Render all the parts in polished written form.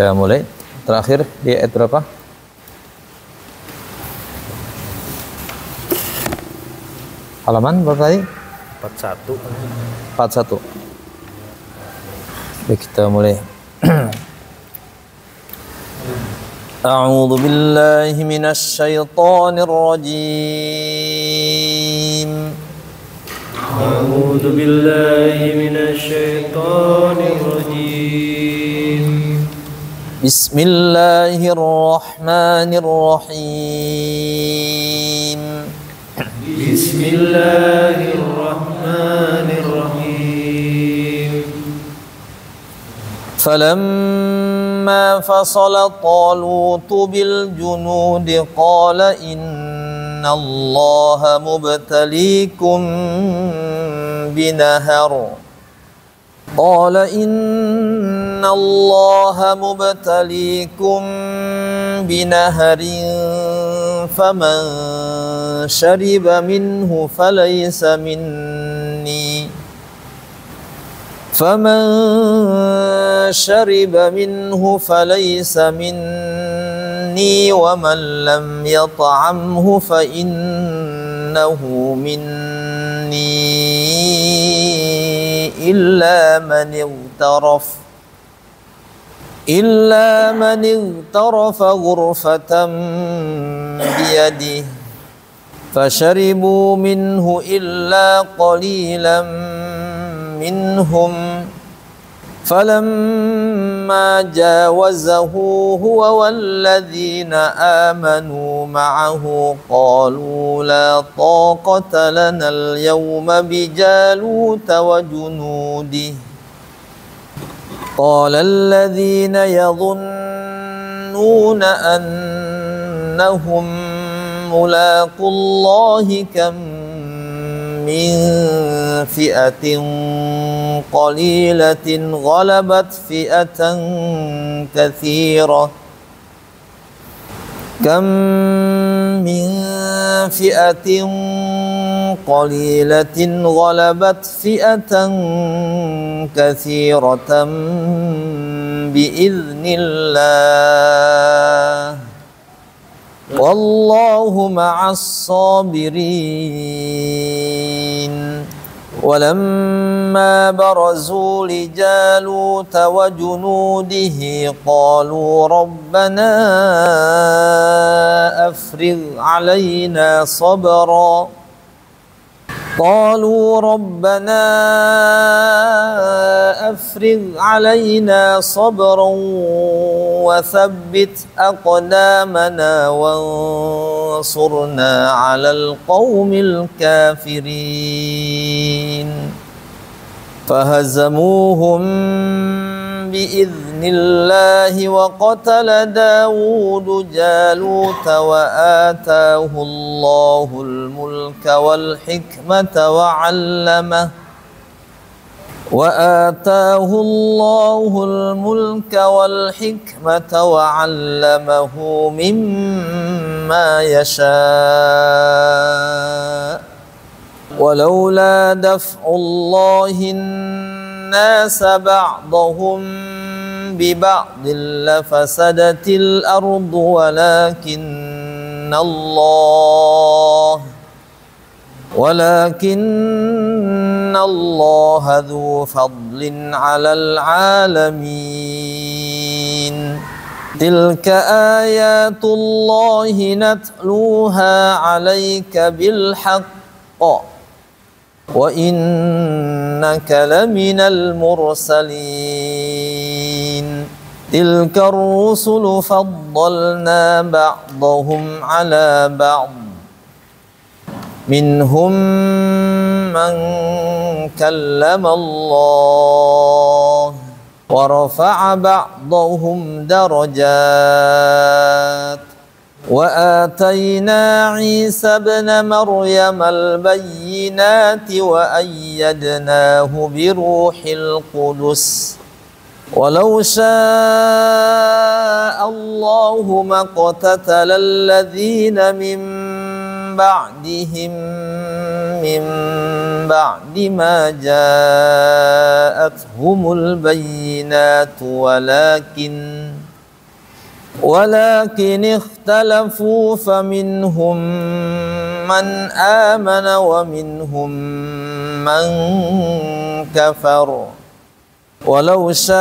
Kita mulai. Terakhir di ayat berapa? Halaman berapa tadi? 41. 41. Baik, kita mulai. A'udzu billahi minasy syaithanir rajim. A'udzu billahi minasy syaithanir rajim. Bismillahirrahmanirrahim. Bismillahirrahmanirrahim. فلما فصل طالوت بالجنود قال إن الله مبتليكم بنهر فمن شرب منه فليس مني ومن لم يطعمه فإنه مني إلا من اغترف غرفة بيده فشربوا منه إلا قليلا منهم فلما جاوزه هو والذين آمنوا معه قالوا لا طاقة لنا اليوم بجالوت وجنوده قال الذين يظنون أنهم ملاقو الله كم من فئة قليلة غلبت فئة كثيرة كم من فئة قليلة غلبت فئة كثيرة بإذن الله والله مع الصابرين ولما برزوا لجالوت وجنوده قالوا ربنا أفرغ علينا صبرا وثبت أقدامنا وانصرنا على القوم الكافرين فهزموهم بإذن الله وقتل داود جالوت وآتاه الله الملك والحكمة وعلمه مما يشاء ولولا دفع الله الناس بعضهم ببعض لفسدت الأرض ولكن الله ذو فضل على العالمين تلك آيات الله نتلوها عليك بالحق وإنك لمن المرسلين تلك الرسل فضلنا بعضهم على بعض منهم من كلم الله ورفع بعضهم درجات وآتينا عيسى ابن مريم البينات وأيدناه بروح القدس ولو شاء الله ما اقتتل الذين من بعد ما جاءتهم البينات ولكن اختلفوا فمنهم من آمن ومنهم من كفر ولو شاء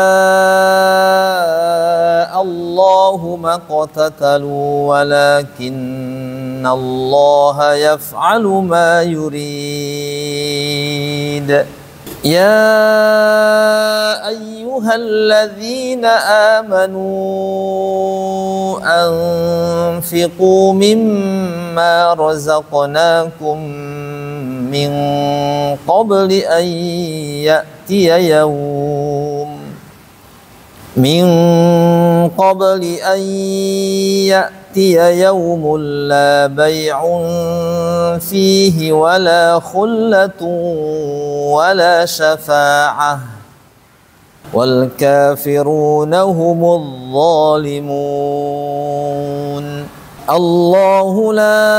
الله ما اقتتلوا ولكن الله يفعل ما يريد يا أيها الذين آمنوا أنفقوا مما رزقناكم من قبل أن يأتي يوم لا بيع فيه ولا خلة ولا شفاعة والكافرون هم الظالمون الله لا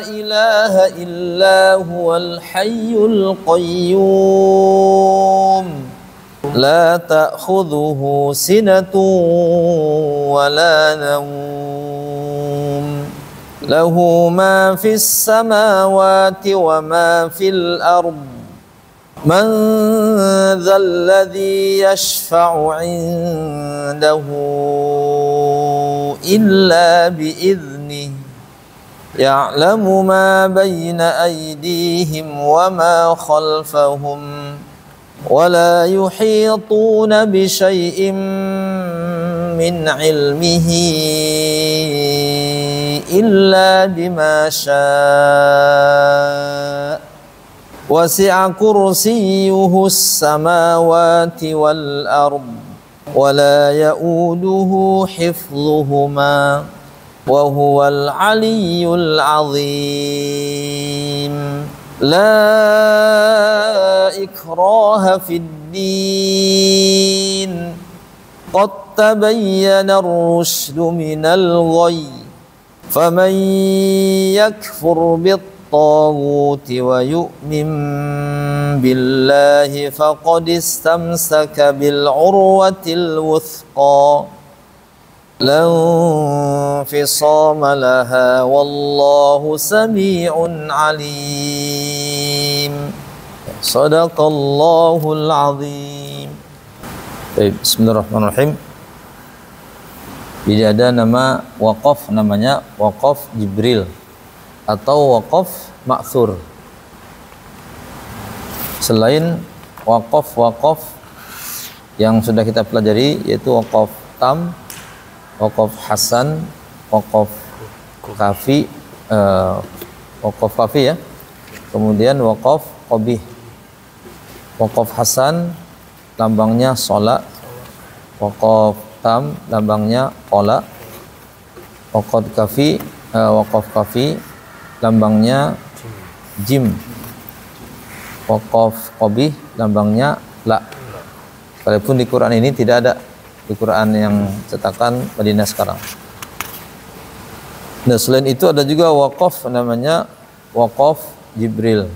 إله إلا هو الحي القيوم لا تأخذه سنة ولا نوم له ما في السماوات وما في الأرض من ذا الذي يشفع عنده إلا بإذنه يعلم ما بين أيديهم وما خلفهم ولا يحيطون بشيء من علمه إلا بما شاء وسع كرسيه السماوات والأرض ولا يؤوده حفظهما وهو العلي العظيم لا إكراه في الدين قد تبين الرشد من الغي فمن يكفر بالطاغوت ويؤمن بالله فقد استمسك بالعروة الوثقى لا انفصام لها والله سميع عليم صدق الله العظيم. Baik, bismillahirrahmanirrahim. Jadi ada nama waqaf, namanya waqaf Jibril atau waqaf ma'thur. Selain waqaf yang sudah kita pelajari, yaitu waqaf tam, waqaf hasan, waqaf kafi, waqaf kafi ya. Kemudian waqaf qabih. Waqaf hasan lambangnya sholat, waqaf tam lambangnya qola, waqaf kafi lambangnya jim, waqaf qabih lambangnya la. Walaupun di Quran ini tidak ada, di Quran yang cetakan Madinah sekarang. Nah, selain itu ada juga waqaf namanya waqaf Jibril.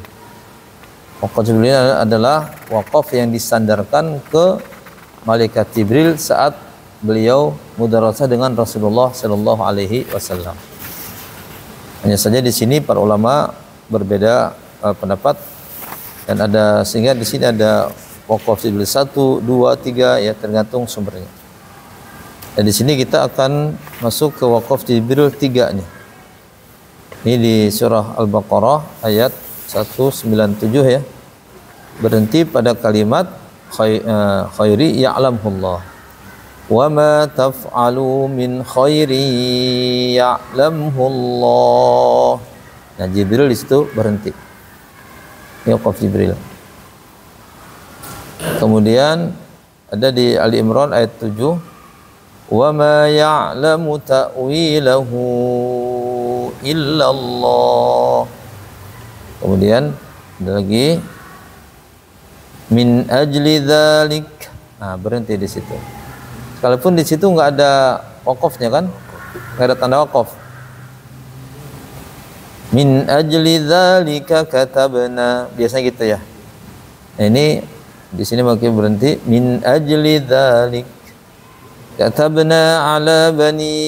Waqaf Jibril adalah waqaf yang disandarkan ke malaikat Jibril saat beliau mudarasah dengan Rasulullah sallallahu alaihi wasallam. Hanya saja di sini para ulama berbeda pendapat, dan ada sehingga di sini ada waqaf Jibril 1, 2, 3 ya, tergantung sumbernya. Dan di sini kita akan masuk ke waqaf Jibril 3 nih. Ini di surah Al-Baqarah ayat 197 ya. Berhenti pada kalimat khairi ya'lamullah. Wa ma taf'alu min khairi ya'lamullah. Nah, Jibril di situ berhenti. Ini waqaf Jibril. Kemudian ada di Ali Imran ayat 7, wa ma ya'lamu ta'wilahu illallah. Kemudian ada lagi min ajli dzalik. Nah, berhenti di situ. Sekalipun di situ nggak ada waqafnya kan, nggak ada tanda waqaf. Min ajli dzalika katabna, biasanya gitu ya. Nah, ini di sini makin berhenti min ajli dzalik. Katabna ala bani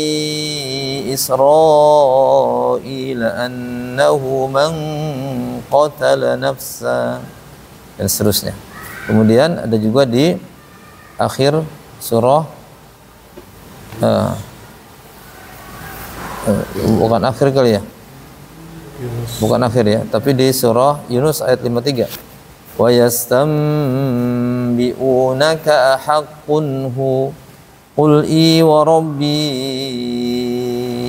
Israil annahu man qatala nafsa, dan seterusnya. Kemudian ada juga di akhir surah bukan akhir kali ya, bukan akhir ya, tapi di surah Yunus ayat 53. Wa yastambi'unaka ahaqqun hu qul i wa rabbi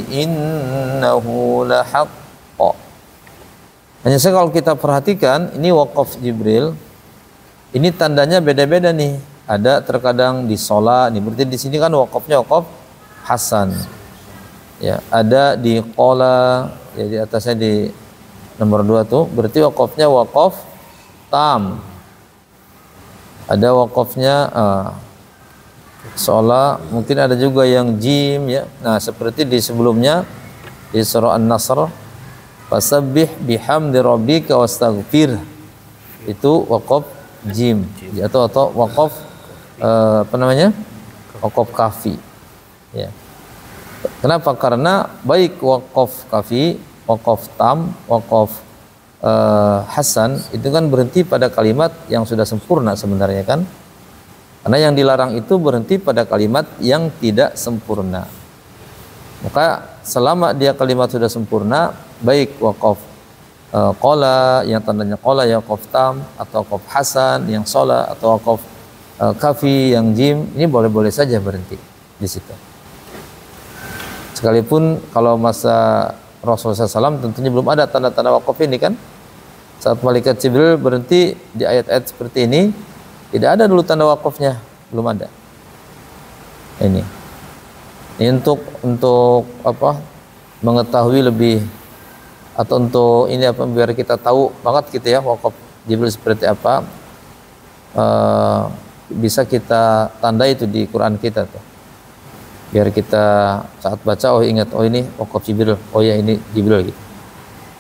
innahu lahaqq. Hanya saja kalau kita perhatikan ini waqaf Jibril, ini tandanya beda-beda nih. Ada terkadang di sholat, nih berarti di sini kan waqafnya waqaf hasan. Ya, ada di qola, ya di atasnya di nomor 2 tuh, berarti waqafnya waqaf tam. Ada waqafnya sholat, mungkin ada juga yang jim ya. Nah, seperti di sebelumnya di surah An-Nasr, fasabbih bihamdi rabbika wastaghfir, itu waqaf jim atau waqaf apa namanya? Waqaf kafi. Ya. Kenapa? Karena baik waqaf kafi, waqaf tam, waqaf hasan itu kan berhenti pada kalimat yang sudah sempurna sebenarnya kan. Karena yang dilarang itu berhenti pada kalimat yang tidak sempurna. Maka selama dia kalimat sudah sempurna, baik waqaf qola yang tandanya qola ya waqaf tam, atau waqaf hasan yang sholat, atau waqaf kafi yang jim, ini boleh-boleh saja berhenti di situ. Sekalipun kalau masa Rasulullah SAW tentunya belum ada tanda-tanda wakaf ini kan. Saat malaikat Jibril berhenti di ayat-ayat seperti ini, tidak ada dulu tanda wakafnya, belum ada. Ini untuk apa? Mengetahui lebih, atau untuk ini apa, biar kita tahu banget gitu ya wakaf Jibril seperti apa, bisa kita tandai itu di Quran kita tuh. Biar kita saat baca oh ingat, oh ini waqaf Jibril, oh ya ini Jibril gitu.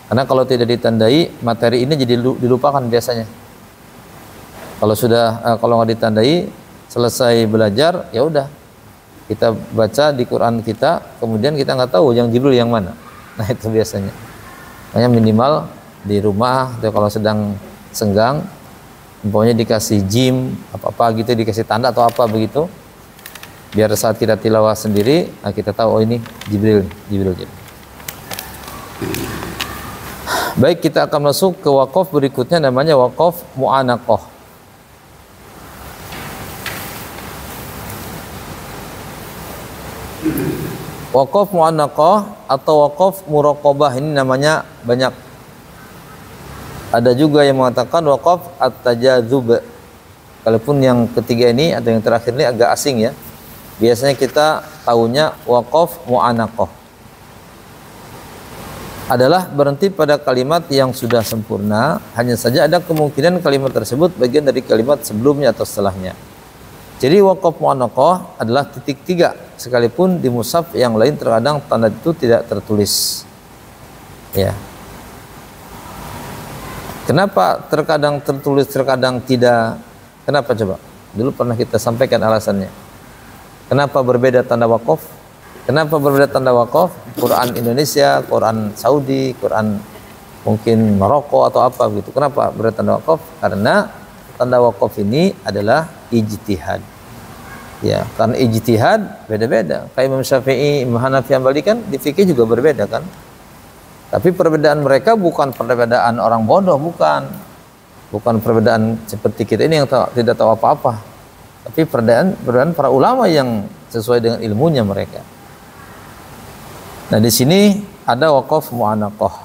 Karena kalau tidak ditandai, materi ini jadi dilupakan biasanya. Kalau sudah kalau nggak ditandai, selesai belajar ya udah kita baca di Quran kita, kemudian kita nggak tahu yang Jibril yang mana. Nah itu biasanya. Makanya minimal di rumah atau kalau sedang senggang, umpamanya dikasih jim apa gitu, dikasih tanda atau apa begitu. Biar saat kita tilawah sendiri, nah kita tahu oh ini Jibril. Baik, kita akan masuk ke waqaf berikutnya, namanya waqaf mu'anaqah. Waqaf mu'anaqah atau waqaf muraqabah ini namanya banyak. Ada juga yang mengatakan waqaf at-tajadzub. Kalaupun yang ketiga ini atau yang terakhir ini agak asing ya. Biasanya kita tahunya waqaf mu'anaqah adalah berhenti pada kalimat yang sudah sempurna, hanya saja ada kemungkinan kalimat tersebut bagian dari kalimat sebelumnya atau setelahnya. Jadi waqaf mu'anaqah adalah titik 3, sekalipun di mushaf yang lain terkadang tanda itu tidak tertulis. Ya. Kenapa terkadang tertulis, terkadang tidak? Kenapa coba? Dulu pernah kita sampaikan alasannya. Kenapa berbeda tanda wakaf? Kenapa berbeda tanda wakaf? Quran Indonesia, Quran Saudi, Quran mungkin Maroko atau apa begitu. Kenapa berbeda tanda wakaf? Karena tanda wakaf ini adalah ijtihad. Ya, karena ijtihad beda-beda. Kayak Imam Syafi'i, Imam Hanafi, Hambali kan di fikih juga berbeda kan. Tapi perbedaan mereka bukan perbedaan orang bodoh, bukan. Bukan perbedaan seperti kita ini yang tidak tahu apa-apa. Tapi perbedaan para ulama yang sesuai dengan ilmunya mereka. Nah, di sini ada waqaf mu'anaqah.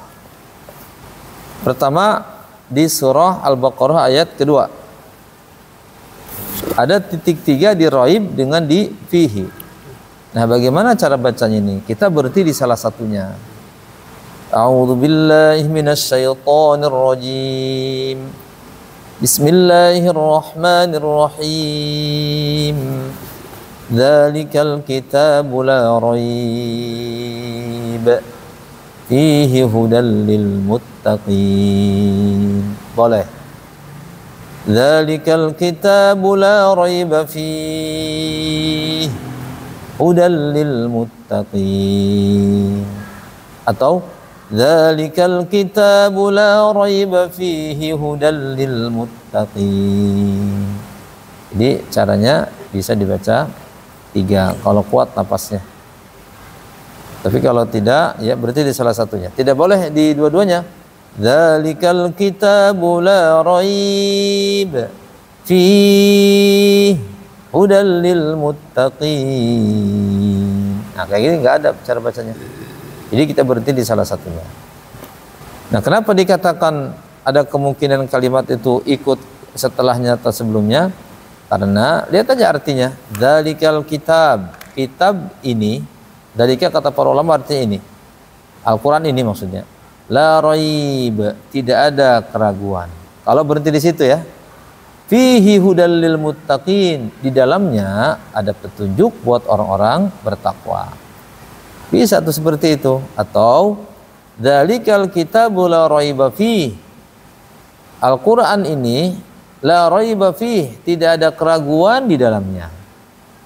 Pertama di surah Al-Baqarah ayat kedua. Ada titik 3 di raib dengan di fihi. Nah, bagaimana cara bacanya ini? Kita berhenti di salah satunya. A'udzu billahi minasyaitonir rajim. Bismillahirrahmanirrahim. Dzalikal kitabu la raib fihi hudal lil muttaqin. Boleh. Dzalikal kitabu la raib fihi hudal lil muttaqin. Atau dzalikal kitabu la raiba fihi hudal lil muttaqin. Jadi caranya bisa dibaca 3 kalau kuat napasnya. Tapi kalau tidak, ya berarti di salah satunya. Tidak boleh di dua-duanya. Dzalikal kitabu la raib fi hudal lil muttaqin. Nah, kayak gini nggak ada cara bacanya. Jadi kita berhenti di salah satunya. Nah, kenapa dikatakan ada kemungkinan kalimat itu ikut setelahnya atau sebelumnya? Karena lihat aja artinya. Dzalikal kitab. Kitab ini, dzalika kata para ulama artinya ini. Al-Qur'an ini maksudnya. La raib, tidak ada keraguan. Kalau berhenti di situ ya. Fihi hudal lil muttaqin, di dalamnya ada petunjuk buat orang-orang bertakwa. Bisa tuh seperti itu. Atau dzalikal kitabu la raiba fi. Al-Qur'an ini la raiba fi, tidak ada keraguan di dalamnya.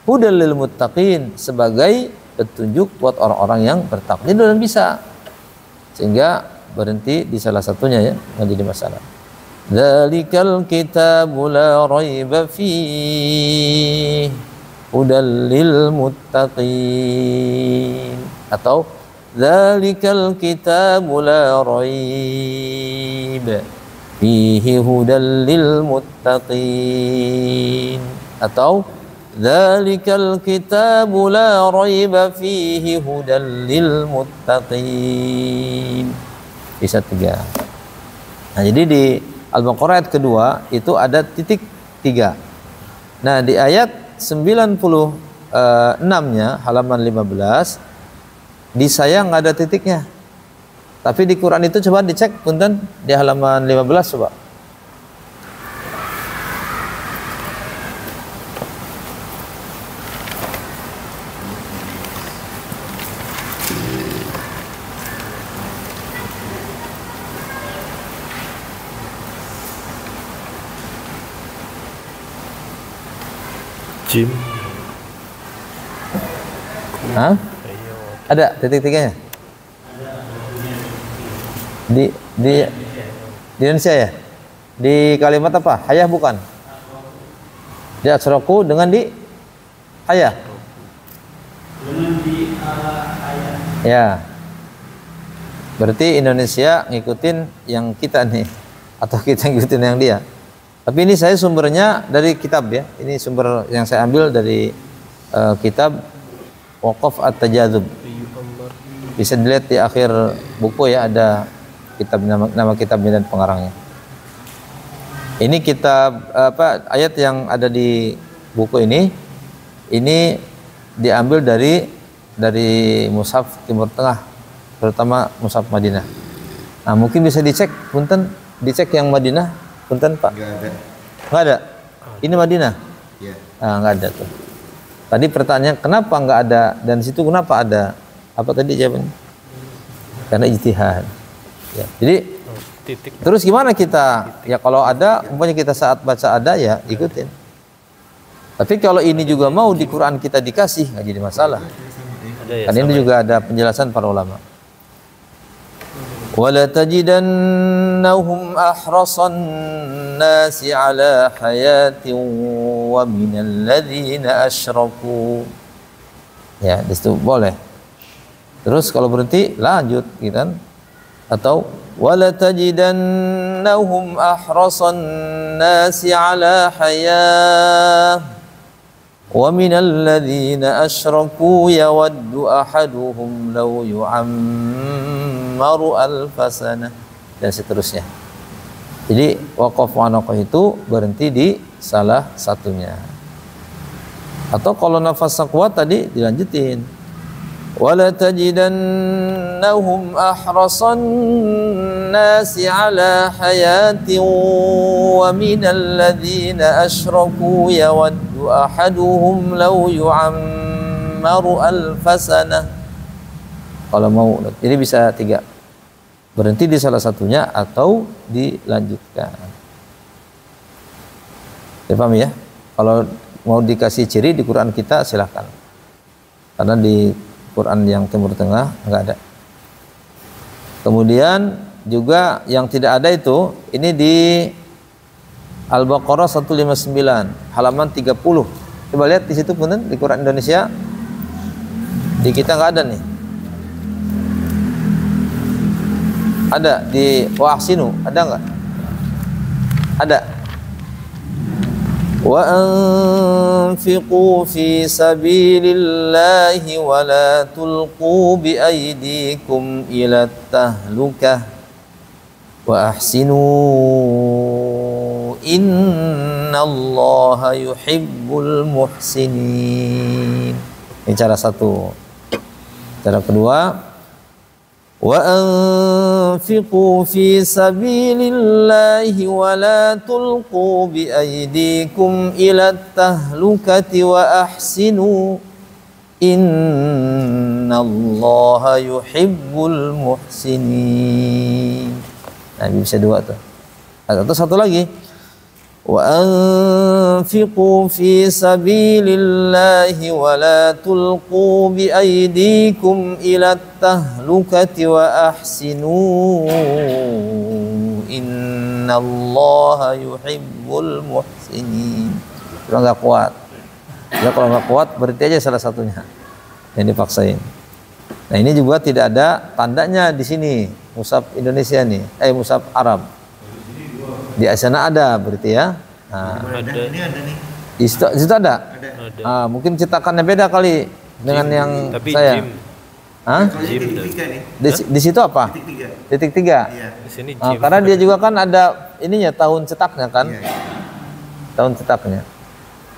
Hudal lil muttaqin, sebagai petunjuk buat orang-orang yang bertakwa. Ini dalam bisa. Sehingga berhenti di salah satunya ya, nggak jadi masalah. Dzalikal kitabu la raiba fihi hudal lil muttaqin. Atau dzalikal kitabu la raiba fihi hudal lil muttaqin. Atau dzalikal kitabu la raiba fihi hudal lil muttaqin. Bisa 3. Nah, jadi di Al-Baqarah ayat kedua itu ada titik 3. Nah, di ayat 96-nya halaman 15 di saya nggak ada titiknya. Tapi di Quran itu coba dicek punten di halaman 15 coba. Jim. Hah? Ada titik-titiknya? Di Indonesia ya? Di kalimat apa? Hayah bukan? Di asroku dengan di hayah? Dengan di hayah. Ya. Berarti Indonesia ngikutin yang kita nih, atau kita ngikutin yang dia. Tapi ini saya sumbernya dari kitab ya. Ini sumber yang saya ambil dari kitab Waqaf At-Tajadzub. Bisa dilihat di akhir buku ya, ada kitab nama kitabnya dan pengarangnya. Ini kitab ayat yang ada di buku ini diambil dari mushaf Timur Tengah, terutama mushaf Madinah. Nah, mungkin bisa dicek, punten, dicek yang Madinah. Punten Pak. Enggak ada. Ini Madinah. Iya. Nah, enggak ada tuh. Tadi pertanyaan kenapa enggak ada dan situ kenapa ada? Apa tadi jawabannya? Karena ijtihad. Ya. Jadi titik. Terus gimana kita? Ya kalau ada, umpamanya kita saat baca ada ya ikutin. Tapi kalau ini juga mau di Quran kita dikasih, enggak jadi masalah. Karena ini juga ada penjelasan para ulama. Wala tajidannahum ahrasan nasi ala hayatin wa minal ladzina asyraku. Ya, disitu boleh. Terus kalau berhenti lanjut gitu kan. Atau wala tajidannahum ahrasan nasi ala hayah wa minal ladzina asyraku yawaddu ahaduhum law yu'ammaru alfasana, dan seterusnya. Jadi waqaf wa naqah itu berhenti di salah satunya. Atau kalau nafas kuat tadi dilanjutin. Wala tajidannahum ahrasan nasi ala hayatin wa minal ladzina asyraku yawaddu ahaduhum law yu'ammaru alfasana. Kalau mau, jadi bisa 3. Berhenti di salah satunya atau dilanjutkan. Ya, paham ya? Kalau mau dikasih ciri di Quran kita silahkan. Karena di Quran yang Timur Tengah enggak ada. Kemudian juga yang tidak ada itu, ini di Al-Baqarah 159 halaman 30. Coba lihat di situ punten, di Quran Indonesia. Di kita enggak ada nih. Ada di Wahsinu, ada enggak? Ada. Wa anfiqu fi sabilillahi wa la tulqu bi aydikum ila tahlukah wa ahsinu innallaha yuhibbul muhsinin. Ini cara satu. Cara kedua, wa anfiqu fi sabilillahi wa la tulqu bi aydikum ila tahlukati wa ahsinu innallaha yuhibbul muhsinin. Nah, bisa dua tuh. Atau satu lagi, wa anfiqu fi sabilillahi wa la tulqu bi aydikum ila tahlukati wa ahsinu innallaha yuhibbul muhsinin. Kalau nggak kuat, ya kalau nggak kuat berarti aja salah satunya yang dipaksain. Nah, ini juga tidak ada tandanya di sini mushaf Indonesia nih, mushaf Arab. Di sana ada berarti ya. Nah, Ini ada nih. di situ ada. Ada. Mungkin cetakannya beda kali dengan yang Tapi saya. Jim. Hah? Kalau ini titik 3 nih. Di situ apa? Titik 3. Titik 3. Iya. Di sini Jim. Karena dia juga kan ada ininya tahun cetaknya kan. Iya. Tahun cetaknya.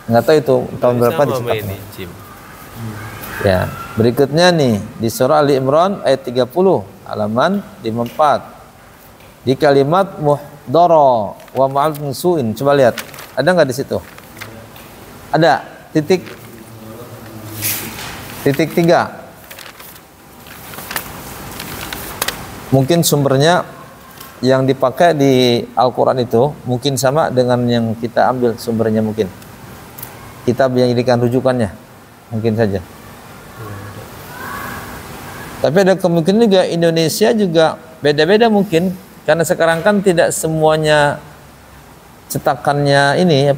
Nggak tahu itu tahun berapa Sama dicetaknya. ini Jim. Ya, berikutnya nih di surah Ali Imran ayat 30 halaman 54. Di kalimat muhdara wa ma'al suin, coba lihat. Ada nggak di situ? Ada titik 3. Mungkin sumbernya yang dipakai di Al-Quran itu mungkin sama dengan yang kita ambil sumbernya mungkin. Kitab yang jadikan rujukannya mungkin saja. Tapi ada kemungkinan juga Indonesia juga beda-beda mungkin, karena sekarang kan tidak semuanya cetakannya ini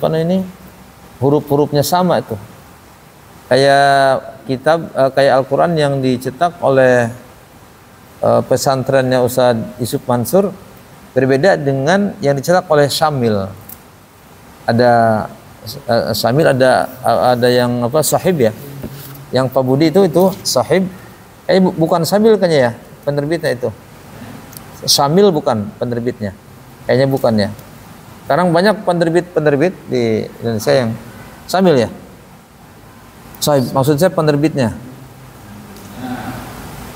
huruf-hurufnya sama itu. Kayak kitab kayak Al-Quran yang dicetak oleh pesantrennya Ustaz Yusuf Mansur berbeda dengan yang dicetak oleh Syamil. Ada Syamil, ada yang Sahib ya. Yang Pak Budi itu Sahib. Bukan Syamil kayaknya ya penerbitnya itu. Syamil bukan penerbitnya. Kayaknya bukan ya. Sekarang banyak penerbit di Indonesia yang Syamil ya. Sahib, maksud saya penerbitnya.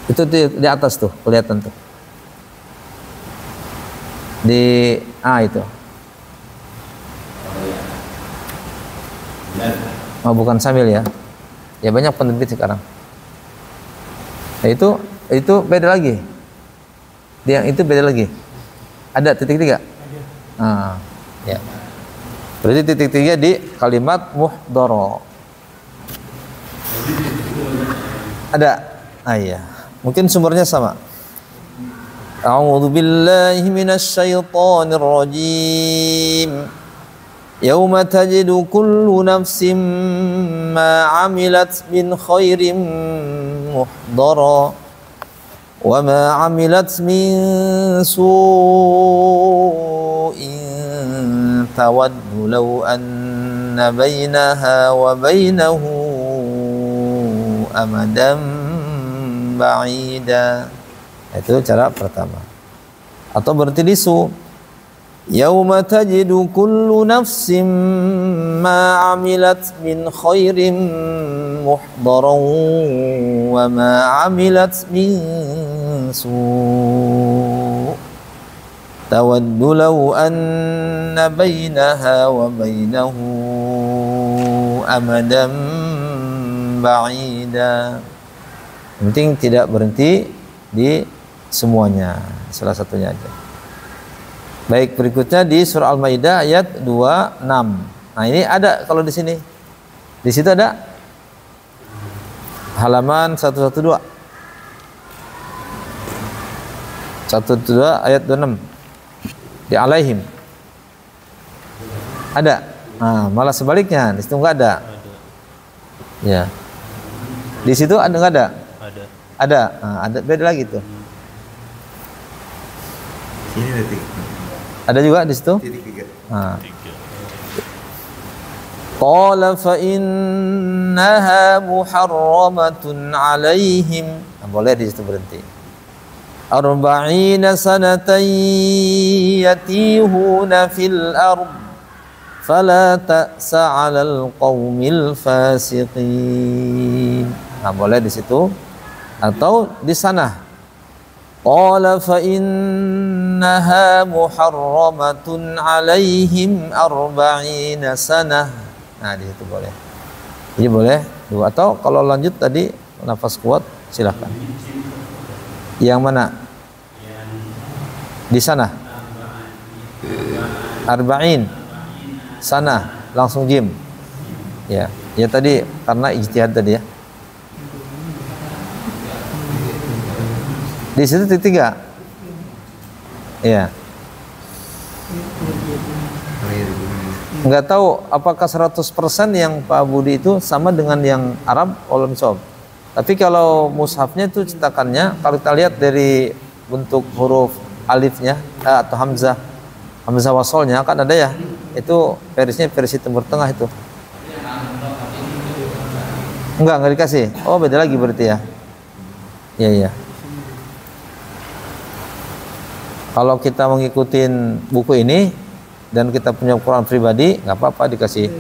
Itu di atas tuh, kelihatan tuh. Di itu. Oh, bukan Syamil ya. Ya banyak penerbit sekarang. Nah, itu beda lagi. Yang itu beda lagi. Ada titik 3? Ada. Ya. Berarti titik 3 di kalimat muhdara. Ada. Iya. Mungkin sumbernya sama. A'udzu billahi minasy syaithanir rajim. Yauma tajidu kullu nafsin ma 'amilat min khairin muhdara wa ma 'amilat min su'in tawaddu law anna bainaha wa bainahu amadan ba'ida. Itu cara pertama. Atau berarti di Yauma tajidu kullu nafsin ma 'amilat min khairin muhdaran wa ma 'amilat min su' tawaddu law anna bainaha wa bainahu amadan ba'ida. Penting tidak berhenti di semuanya, salah satunya aja. Baik, berikutnya di surah Al-Maidah ayat 26. Nah, ini ada kalau di sini. Di situ ada? halaman 112. 112 ayat 26. Di alaihim. Ada. Nah, malah sebaliknya, di situ enggak ada. Ya. Di situ ada enggak ada? Ada. Nah, ada beda lagi tuh. Ini ada titik. Ada juga di situ? Titik 3. Nah. Qala fa innaha muharramatun alaihim. Nah, boleh di situ berhenti. Arba'ina sanatan yatihuna fil ard fala ta'sa 'alal qaumil fasiqin. Nah, boleh di situ atau di sana. Qala fa innaha muharramatun 'alaihim arba'ina sanah. Nah, di situ boleh. Jadi boleh dua, atau kalau lanjut tadi nafas kuat silahkan. Yang mana? Di sana. Arba'in. Sana langsung jim. Ya, ya tadi karena ijtihad tadi ya. Di situ titik 3. Ya. Enggak tahu apakah 100% yang Pak Budi itu sama dengan yang Arab oleh Sob. Tapi kalau mushafnya itu cetakannya, kalau kita lihat dari bentuk huruf alifnya atau hamzah wasolnya kan ada ya. Itu versinya versi Timur Tengah itu. Enggak dikasih. Oh, beda lagi berarti ya. Iya, iya. Kalau kita mengikuti buku ini dan kita punya Quran pribadi, nggak apa-apa dikasih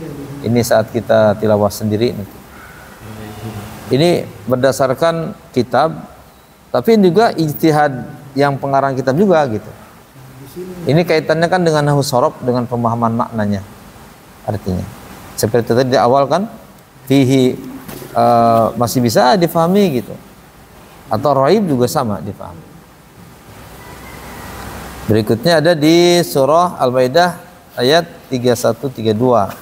ini saat kita tilawah sendiri. Ini berdasarkan kitab, tapi juga ijtihad yang pengarang kitab juga gitu. Ini kaitannya kan dengan nahwu sorof, dengan pemahaman maknanya. Artinya, seperti tadi di awal kan, fihi masih bisa difahami gitu, atau raib juga sama difahami. Berikutnya ada di surah Al-Maidah ayat 31-32.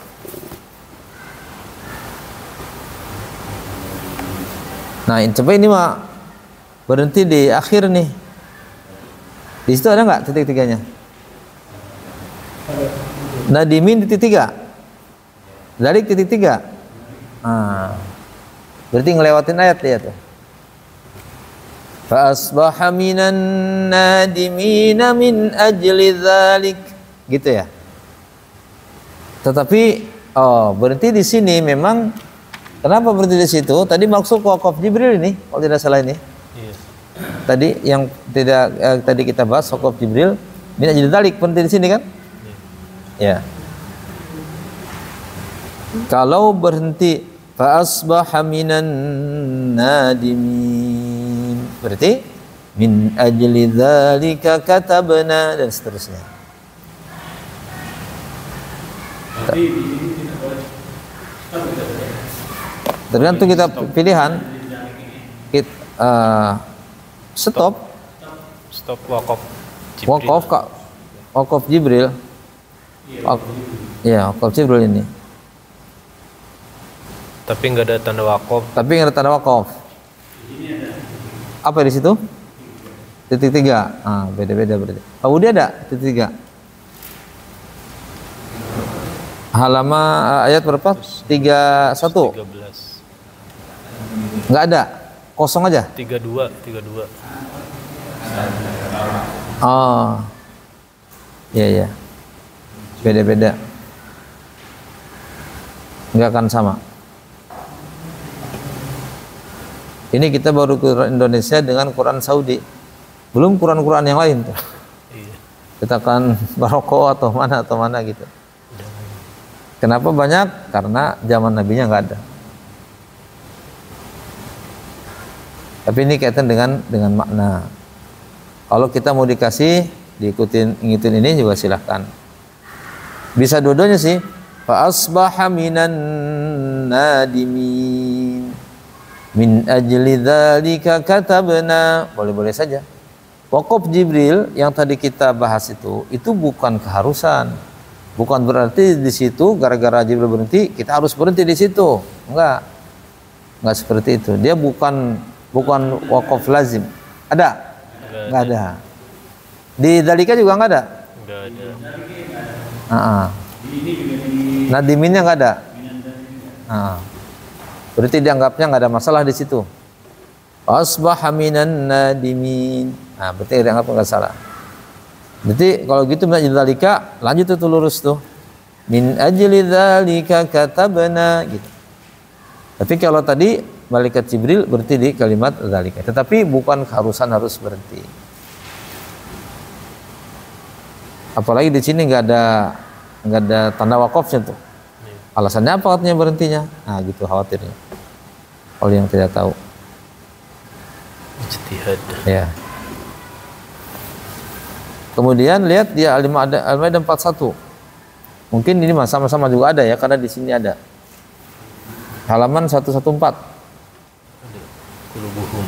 Nah, coba ini mah berhenti di akhir nih. Di situ ada nggak titik 3-nya? Nadimin titik 3. Dari titik 3. Nah, berarti ngelewatin ayat ya tuh. Fa-asbaha minan nadimina min ajli dzalik, gitu ya. Tetapi berhenti di sini memang. Kenapa berhenti di situ? Tadi maksud waqaf Jibril ini, kalau tidak salah ini. Yes. Tadi yang tidak tadi kita bahas waqaf Jibril min ajli dzalik, berhenti di sini kan? Yes. Ya. Kalau berhenti fa-asbaha minan nadimin, berarti min ajli dzalika katabna dan seterusnya. Tergantung kita pilihan. Stop waqaf Jibril. Ya, waqaf Jibril ini. Tapi nggak ada tanda waqaf. Apa di situ? Titik 3. Beda-beda berarti. Pak Budi ada titik 3. Halaman ayat berapa? 31. 13. Nggak ada. Kosong aja. 32. Oh. Iya. Beda-beda. Nggak akan sama. Ini kita baru ke Indonesia dengan Quran Saudi. Belum Quran-Quran yang lain tuh. Iya. Kita akan Maroko atau mana gitu. Kenapa banyak? Karena zaman Nabinya nggak ada. Tapi ini kaitan dengan makna. Kalau kita mau dikasih, ngikutin ini juga silahkan. Bisa dua-duanya sih. Fa asbaha minan nadimin. Min ajli dzalika katabna, boleh-boleh saja. Waqaf Jibril yang tadi kita bahas itu bukan keharusan. Bukan berarti di situ gara-gara Jibril berhenti kita harus berhenti di situ. Enggak. Nggak seperti itu. Dia bukan wakaf lazim. Ada? Nggak ada. Di dalika juga nggak ada? Nggak ada. Nadiminnya nggak ada. Berarti dianggapnya nggak ada masalah di situ. Asbaha minan nadimin. Berarti dianggap nggak salah. Berarti kalau gitu min ajli dzalika, lanjut itu lurus tuh. Min ajli dzalika katabna gitu. Tapi kalau tadi malaikat Jibril berarti di kalimat dzalika. Tetapi bukan keharusan harus berhenti. Apalagi di sini nggak ada tanda wakafnya tuh. Alasannya apa katanya berhentinya? Gitu khawatirnya. Kalau yang tidak tahu. Ijtihad. Ya. Kemudian lihat dia Al-Maidah 41. Mungkin ini sama-sama juga ada ya, karena di sini ada. Halaman 114. Qulubuhum.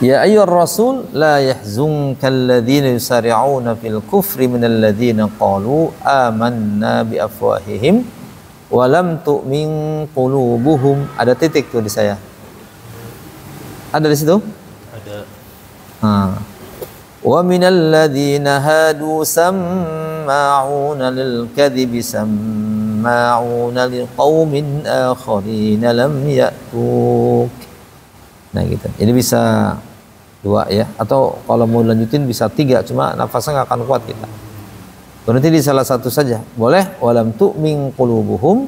Ya ayyuhar rasul la yahzunkal ladzina yusari'una fil kufri minal ladzina qalu amanna bi afwahihim wa lam tu'min qulubuhum. Ada titik tuh di saya. Ada di situ? Ada. Wa minal ladzina hadu samma'una lil kadhibi samma'una liqaumin akharina lam ya'tuk. Nah gitu. Ini bisa 2 ya, atau kalau mau lanjutin bisa 3, cuma nafasnya nggak akan kuat kita. Berarti di salah satu saja. Boleh walam tu'min qulubuhum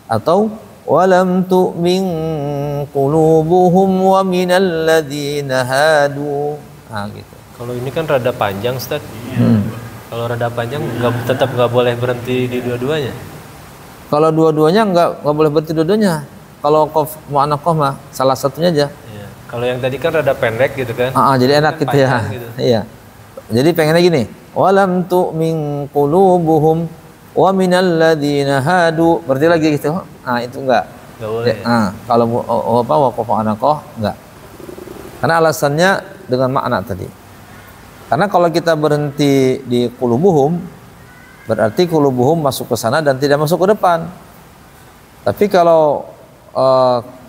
atau walam tu'min qulubuhum wa minal ladzina hadu. Gitu. Kalau ini kan rada panjang, Ustaz. Kalau rada panjang tetap nggak boleh berhenti di dua-duanya. Kalau dua-duanya nggak boleh berhenti dua-duanya. Kalau qaf mu'annaqah mah salah satunya aja. Kalau yang tadi kan rada pendek gitu kan. Jadi enak gitu ya. Gitu. Iya. Jadi pengennya gini, walam tu'min qulubuhum wa minal ladzina hadu. Berarti lagi gitu. Itu enggak. Enggak boleh. Kalau waqaf mu'annaqah enggak. Karena alasannya dengan makna tadi. Karena kalau kita berhenti di qulubuhum, berarti qulubuhum masuk ke sana dan tidak masuk ke depan. Tapi kalau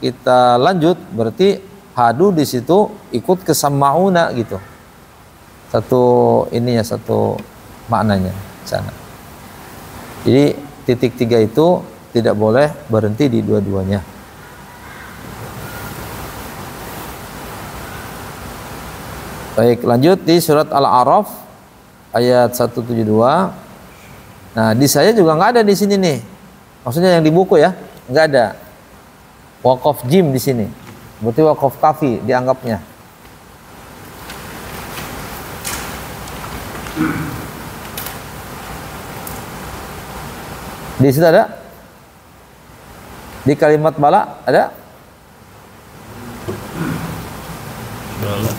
kita lanjut, berarti hadu di situ ikut ke sama'una gitu. Satu maknanya sana. Jadi titik 3 itu tidak boleh berhenti di dua-duanya. Baik, lanjut di surat Al-A'raf ayat 172. Nah, di saya juga nggak ada di sini nih. Maksudnya yang di buku ya, nggak ada. Waqaf jim di sini. Berarti waqaf kafi dianggapnya. Di situ ada? Di kalimat bala ada? Bala.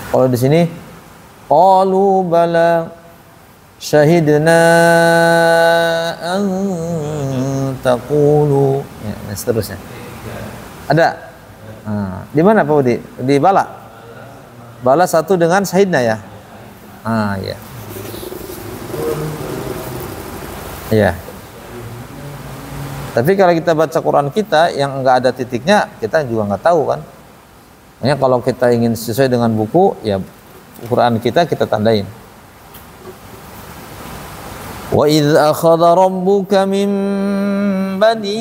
Kalau di sini qalu bala syahidna an taqulu, ya, dan seterusnya. Ada? Di mana Pak Budi? Di bala. Bala satu dengan syahidna ya. Ya. Iya. Tapi kalau kita baca Quran kita yang enggak ada titiknya, kita juga nggak tahu kan. Makanya kalau kita ingin sesuai dengan buku, ya Quran kita tandain. Wa idz akhadha rabbuka min bani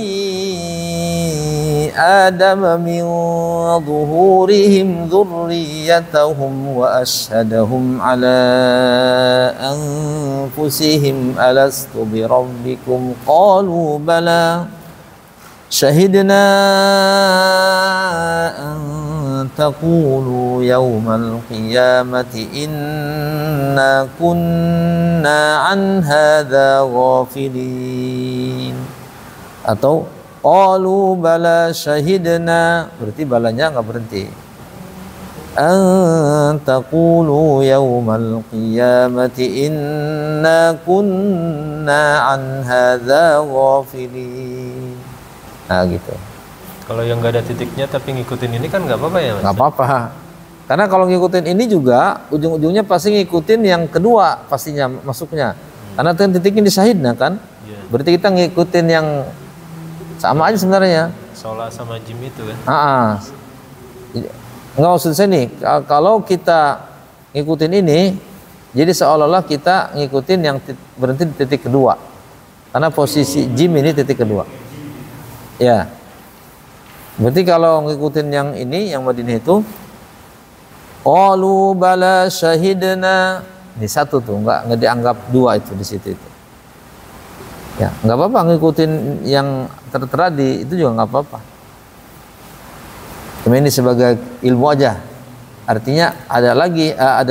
adama min dhuhurihim dhurriyyatahum wa ashhadahum ala anfusihim alastu bi rabbikum qalu bala syahidna an taqulu yawmal qiyamati inna kunna an hadza ghafilin. Atau qalu bala syahidna, berarti balanya enggak berhenti. An taqulu yawmal qiyamati inna kunna an hadza ghafilin. Gitu. Kalau yang nggak ada titiknya tapi ngikutin ini kan nggak apa-apa ya Mas? Nggak apa-apa. Karena kalau ngikutin ini juga ujung-ujungnya pasti ngikutin yang kedua pastinya masuknya. Karena titiknya di syahidna kan. Yeah. Berarti kita ngikutin yang sama aja sebenarnya. Sholat sama gym itu kan. Nggak, maksud saya nih, kalau kita ngikutin ini, jadi seolah-olah kita ngikutin yang berhenti di titik kedua. Karena posisi gym ini titik kedua. Ya. Berarti kalau ngikutin yang ini, yang Madinah itu, qalu bala syahidna. Ini satu tuh, nggak dianggap dua itu di situ itu. Ya, nggak apa-apa ngikutin yang tertera di itu juga nggak apa-apa. Cuma ini sebagai ilmu aja. Artinya ada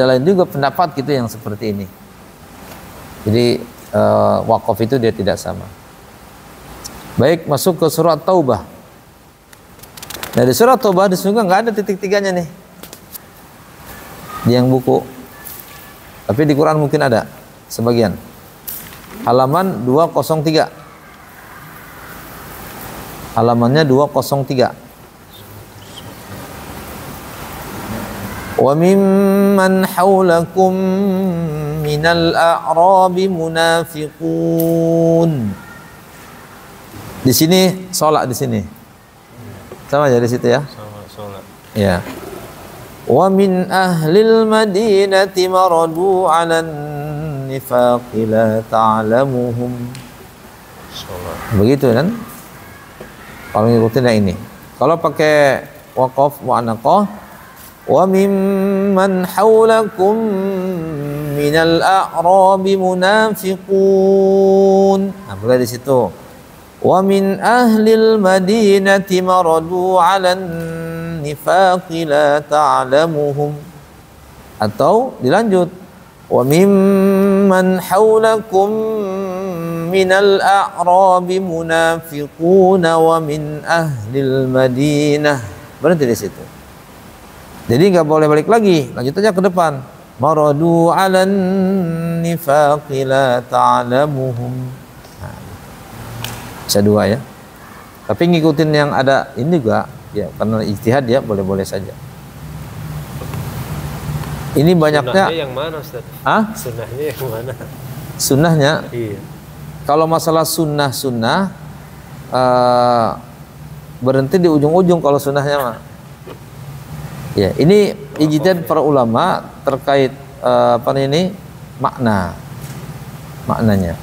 lain juga pendapat gitu yang seperti ini. Jadi wakaf itu dia tidak sama. Baik, masuk ke surat Taubah. Nah di surat Taubah di sini nggak ada titik tiganya nih. Di yang buku. Tapi di Quran mungkin ada sebagian. Halaman 203. Halamannya 203. Wa mimman haulakum minal a'rabi munafiqun. Di sini sholat di sini. Sama aja di situ ya. Sama sholat. Ya. Wa min ahlil madinati maradu 'alan nifaqi la ta'lamuhum. Sholat. Begitu kan? Kalau ngikutin yang ini. Kalau pakai waqaf mu'annaqah, wa mimman haulakum minal a'rabi munafiqun. Nah, mulai di situ. Wa min ahlil madinati maradu 'alan nifaqi la ta'lamuhum. Atau dilanjut, wa mimman haulakum minal a'rabi munafiquna wa min ahlil madinah. Berhenti di situ. Jadi nggak boleh balik lagi, lanjut aja ke depan. Maradu 'alan nifaqi la ta'lamuhum. Nah, bisa dua ya. Tapi ngikutin yang ada ini juga ya, karena ijtihad ya boleh-boleh saja. Ini banyaknya. Sunnahnya yang mana Ustaz? Sunnahnya yang mana? Sunnahnya? Iya. Kalau masalah sunnah berhenti di ujung-ujung kalau sunnahnya mah. Ya, ini ijtihad para ulama terkait maknanya.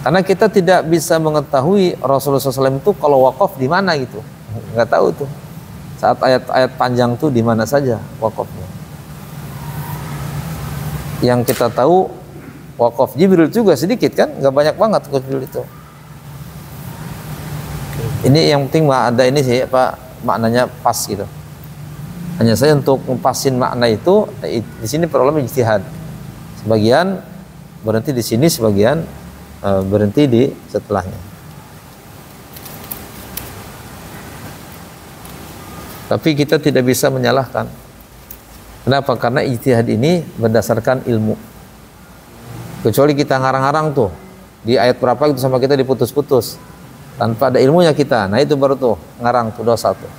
Karena kita tidak bisa mengetahui Rasulullah SAW itu kalau wakaf di mana gitu, nggak tahu tuh. Saat ayat-ayat panjang tuh di mana saja wakafnya. Yang kita tahu wakaf Jibril juga sedikit kan, nggak banyak banget wakaf Jibril itu. Ini yang penting ada ini sih maknanya pas gitu. Hanya saja untuk mempasin makna itu di sini para ulama ijtihad. Sebagian berhenti di sini, sebagian berhenti di setelahnya. Tapi kita tidak bisa menyalahkan. Kenapa? Karena ijtihad ini berdasarkan ilmu. Kecuali kita ngarang-ngarang tuh di ayat berapa itu sama kita diputus-putus tanpa ada ilmunya kita. Nah itu baru tuh ngarang tuh dosa tuh.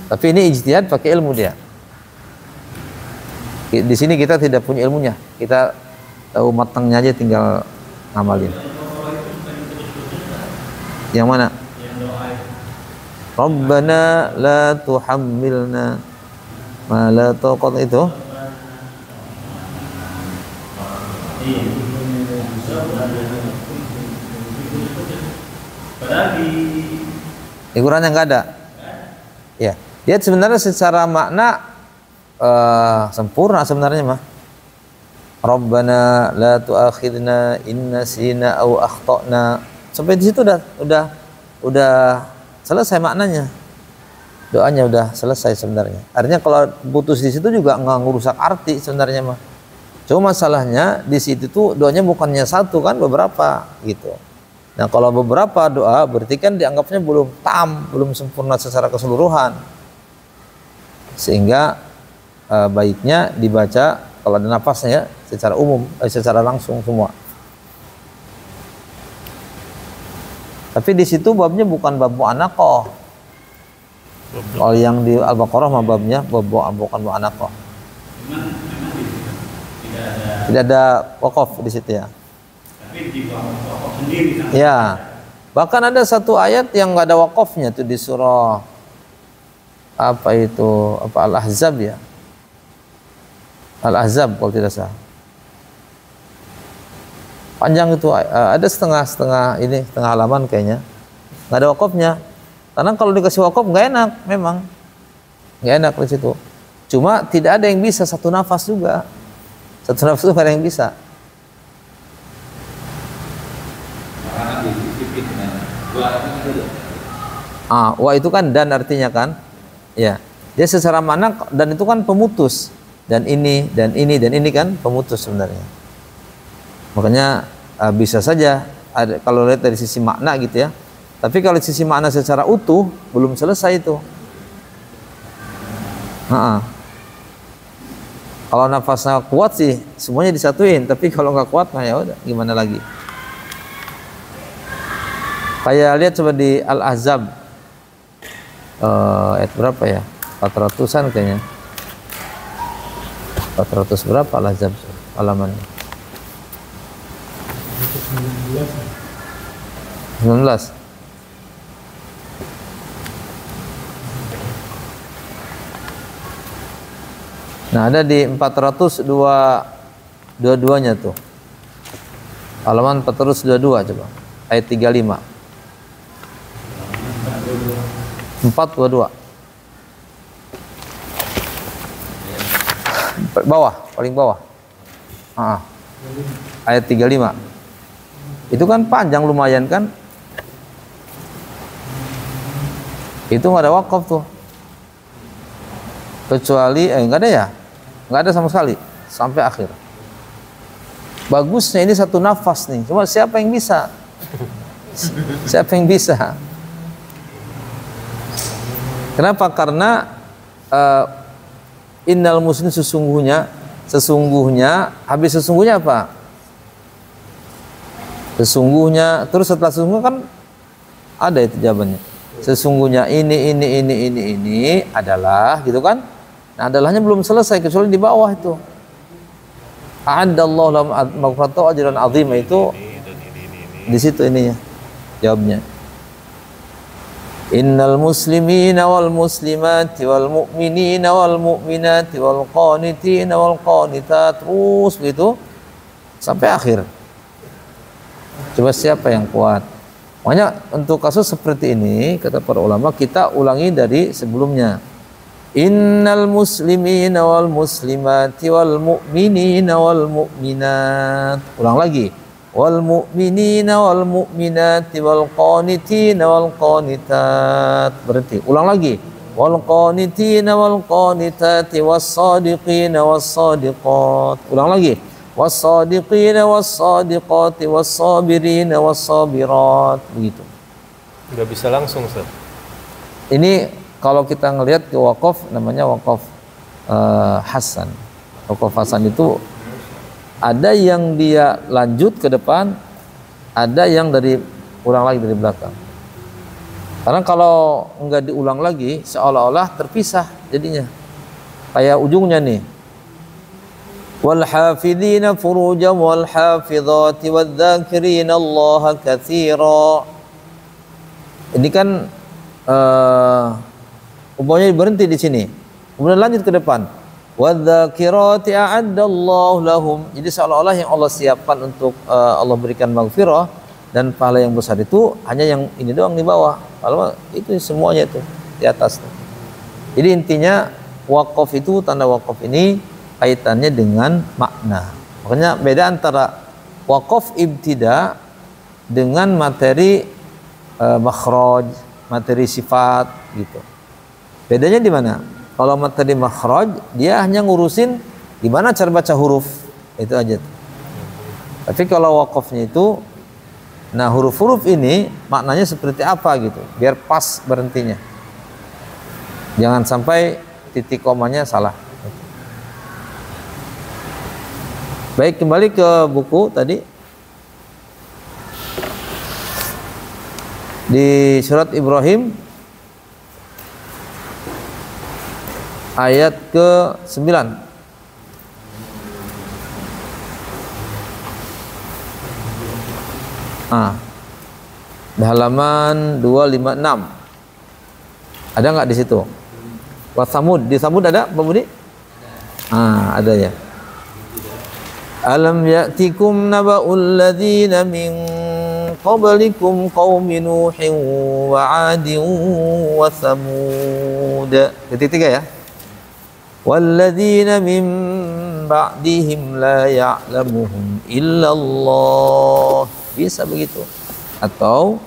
Tapi ini ijtihad pakai ilmu dia. Di sini kita tidak punya ilmunya. Kita tahu matangnya aja, tinggal ngamalin. Yang mana? Rabbana la tuhammilna ma la taqat itu. Ukurannya nggak ada. Ya, dia sebenarnya secara makna sempurna sebenarnya mah. Rabbana la tu'akhidna in nasina aw akhtana. Sampai di situ udah selesai maknanya. Doanya udah selesai sebenarnya. Artinya kalau putus di situ juga nggak ngerusak arti sebenarnya mah. Cuma masalahnya di situ tuh doanya bukannya satu kan, beberapa gitu. Nah kalau beberapa doa berarti kan dianggapnya belum tam, belum sempurna secara keseluruhan. Sehingga baiknya dibaca kalau ada nafasnya ya, secara umum, secara langsung semua. Tapi di situ babnya bukan bab mu'annaqah. Kalau yang di Al-Baqarah mah babnya bukan mu'annaqah. Tidak ada wakaf di situ ya. Tapi di wakaf sendiri. Ya, Bahkan ada satu ayat yang nggak ada wakofnya tuh di surah apa itu, apa Al-Ahzab ya, Al-Ahzab kalau tidak salah. Panjang itu, ada setengah ini, setengah halaman kayaknya, nggak ada wakofnya. Karena kalau dikasih wakof nggak enak, memang nggak enak di situ. Cuma tidak ada yang bisa satu nafas juga, satu nafas itu nggak ada yang bisa. Wa itu kan dan artinya kan, ya. Dia secara makna dan itu kan pemutus, dan ini dan ini dan ini kan pemutus sebenarnya. Makanya bisa saja ada, kalau lihat dari sisi makna gitu ya. Tapi kalau sisi makna secara utuh belum selesai itu. Kalau nafasnya kuat sih semuanya disatuin, tapi kalau nggak kuat mah ya udah gimana lagi. Kayak lihat coba di Al-Ahzab ayat berapa ya? 400-an kayaknya. 400 berapa Al-Ahzab halamannya? 19. Nah, ada di 422-nya tuh. Halaman 422 coba. Ayat 35. 422. Bawah, paling bawah. Ayat 35. Itu kan panjang lumayan kan? Itu nggak ada wakaf tuh. Kecuali nggak ada ya? Nggak ada sama sekali sampai akhir. Bagusnya ini satu nafas nih. Cuma siapa yang bisa? Siapa yang bisa? Kenapa? Karena innal muslim sesungguhnya habis sesungguhnya apa? Sesungguhnya, terus setelah sesungguhnya kan ada itu jawabannya. Sesungguhnya ini adalah gitu kan? Nah, adalahnya belum selesai kecuali di bawah itu. A'addallahu lahum maghfiratan wa ajran 'azima, itu di situ ininya jawabnya. Innal muslimina wal muslimati wal mu'minina wal mu'minati wal qanitina wal qanitat, terus gitu sampai akhir. Coba siapa yang kuat? Makanya untuk kasus seperti ini kata para ulama kita ulangi dari sebelumnya. Innal muslimina wal muslimati wal mu'minina wal mu'minat. Ulang lagi. Wal mu'minina wal mu'minati wal qanitina wal qanitat. Berhenti. Ulang lagi. Wal qanitina wal qanitati was sadiqina was sadiqat. Ulang lagi. Was sadiqina was sadiqati was sabirina was sabirat. Begitu. Nggak bisa langsung, Ustaz. Ini kalau kita ngelihat ke wakaf namanya wakaf hasan. Wakaf hasan itu ada yang dia lanjut ke depan, ada yang dari ulang lagi dari belakang. Karena kalau enggak diulang lagi seolah-olah terpisah jadinya. Kayak ujungnya nih. Wal hafidhina furujahum wal hafidhati wadh-dhakirina Allah katsira. Ini kan umpamanya berhenti di sini, kemudian lanjut ke depan. Wadzakirati a'addallahu lahum. Jadi seolah-olah yang Allah siapkan untuk Allah berikan maghfirah dan pahala yang besar itu hanya yang ini doang di bawah. Kalau itu semuanya itu di atas. Jadi intinya wakaf itu, tanda wakaf ini kaitannya dengan makna. Makanya beda antara wakaf ibtida dengan materi makhraj, materi sifat gitu. Bedanya di mana? Kalau materi makhraj dia hanya ngurusin gimana cara baca huruf, itu aja. Tapi kalau wakafnya itu, nah huruf-huruf ini maknanya seperti apa gitu, biar pas berhentinya. Jangan sampai titik komanya salah. Baik, kembali ke buku tadi. Di surat Ibrahim ayat ke-9. Di halaman 256. Ada nggak di situ? Wa Samud, di Samud ada Pak Budi? Ada ya. Alam ya'tikum naba'ul ladzina min qablikum qaumi Nuhin wa 'adin wa Thamud. Ketiga ya. Walladzina min ba'dihim la ya'lamuhum illallah. Bisa begitu. Atau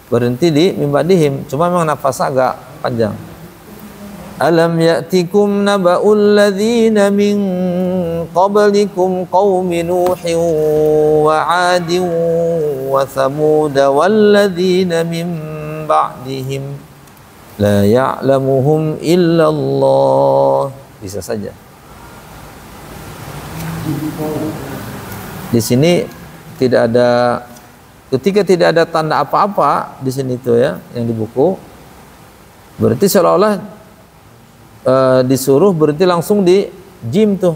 berhenti di min ba'dihim, cuma memang nafasnya agak panjang. Alam ya'tikum naba'ul ladzina min qablikum qaumi Nuhin wa 'adin wa Thamud walladzina min ba'dihim la ya'lamuhum illallah. Bisa saja. Di sini tidak ada, ketika tidak ada tanda apa-apa di sini tuh ya, yang di buku, berarti seolah-olah disuruh berhenti langsung di jim tuh.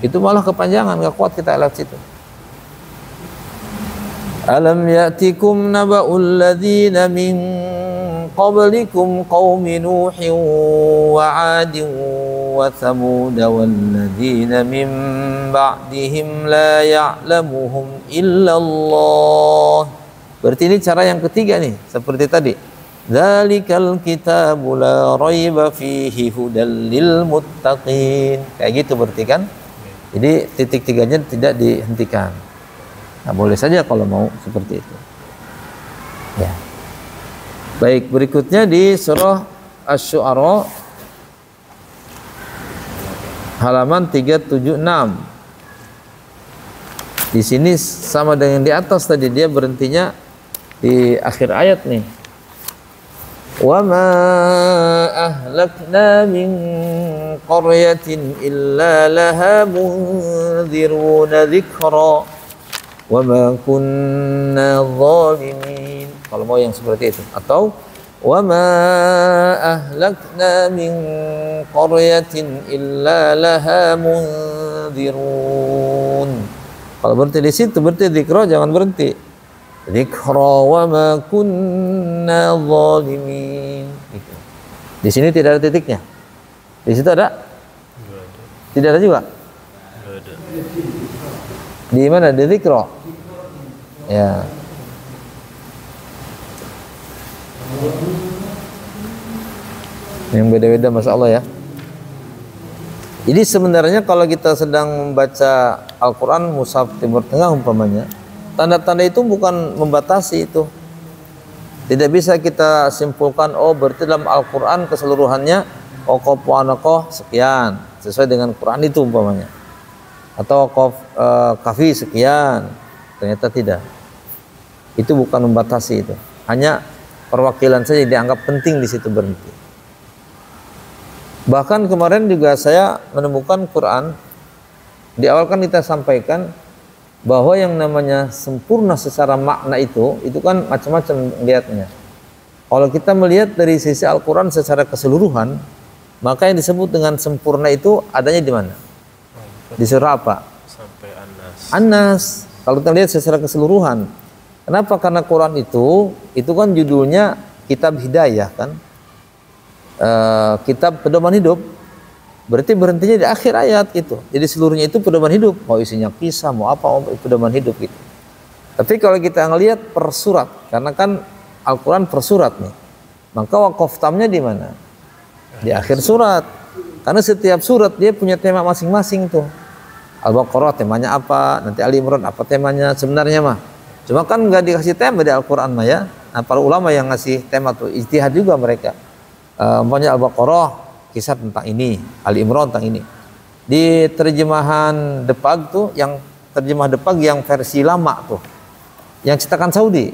Itu malah kepanjangan, nggak kuat kita lewat situ. Alam ya'tikum naba'ul ladzina min qablikum qaumi Nuhin wa 'adin wa Thamud walladzina min ba'dihim la ya'lamuhum illallah. Berarti ini cara yang ketiga nih, seperti tadi. Dzalikal kitabu la raiba fihi hudal lil muttaqin. Kayak gitu berarti kan? Jadi titik tiganya tidak dihentikan. Nah, boleh saja kalau mau seperti itu. Ya. Baik, berikutnya di surah Asy-Syu'ara halaman 376. Di sini sama dengan di atas tadi, dia berhentinya di akhir ayat nih. Wa ma ahlakna min qaryatin illa laha munziruna dzikra wa ma kunna zalimin. Kalau mau yang seperti itu, atau wa ma ahlakna min qaryatin illa laha munzirun. Kalau berhenti di situ, berhenti dzikra, jangan berhenti. Dzikra wa ma kunna zalimin. Gitu. Di sini tidak ada titiknya. Di situ ada? Tidak ada juga? Ada. Di mana? Di dzikra. Ya. Yang beda-beda, masya Allah ya. Jadi sebenarnya kalau kita sedang membaca Al-Quran mushaf Timur Tengah umpamanya, tanda-tanda itu bukan membatasi itu. Tidak bisa kita simpulkan, oh berarti dalam Al-Quran keseluruhannya waqaf wa anaqah sekian, sesuai dengan Quran itu umpamanya. Atau waqaf kafi sekian. Ternyata tidak. Itu bukan membatasi itu. Hanya perwakilan saja dianggap penting di situ berhenti. Bahkan kemarin juga saya menemukan Quran, di awal kan kita sampaikan bahwa yang namanya sempurna secara makna itu kan macam-macam lihatnya. Kalau kita melihat dari sisi Al-Quran secara keseluruhan, maka yang disebut dengan sempurna itu adanya di mana? Di surah apa? Sampai An-Nas. An-Nas. Kalau kita lihat secara keseluruhan. Kenapa? Karena Quran itu kan judulnya Kitab Hidayah kan? Kitab pedoman hidup. Berarti berhentinya di akhir ayat gitu. Jadi seluruhnya itu pedoman hidup. Mau isinya kisah, mau apa, mau pedoman hidup gitu. Tapi kalau kita ngelihat per surat, karena kan Al-Quran per surat nih, maka waqaf tamnya di mana? Di akhir surat. Karena setiap surat dia punya tema masing-masing tuh. Al-Baqarah temanya apa, nanti Ali Imran apa temanya sebenarnya mah. Cuma kan nggak dikasih tema di Al-Quran mah ya. Nah, para ulama yang ngasih tema tuh ijtihad juga mereka. Umpamanya Al-Baqarah kisah tentang ini, Ali Imran tentang ini. Di terjemahan Depag tuh, yang terjemah Depag yang versi lama tuh, yang cetakan Saudi.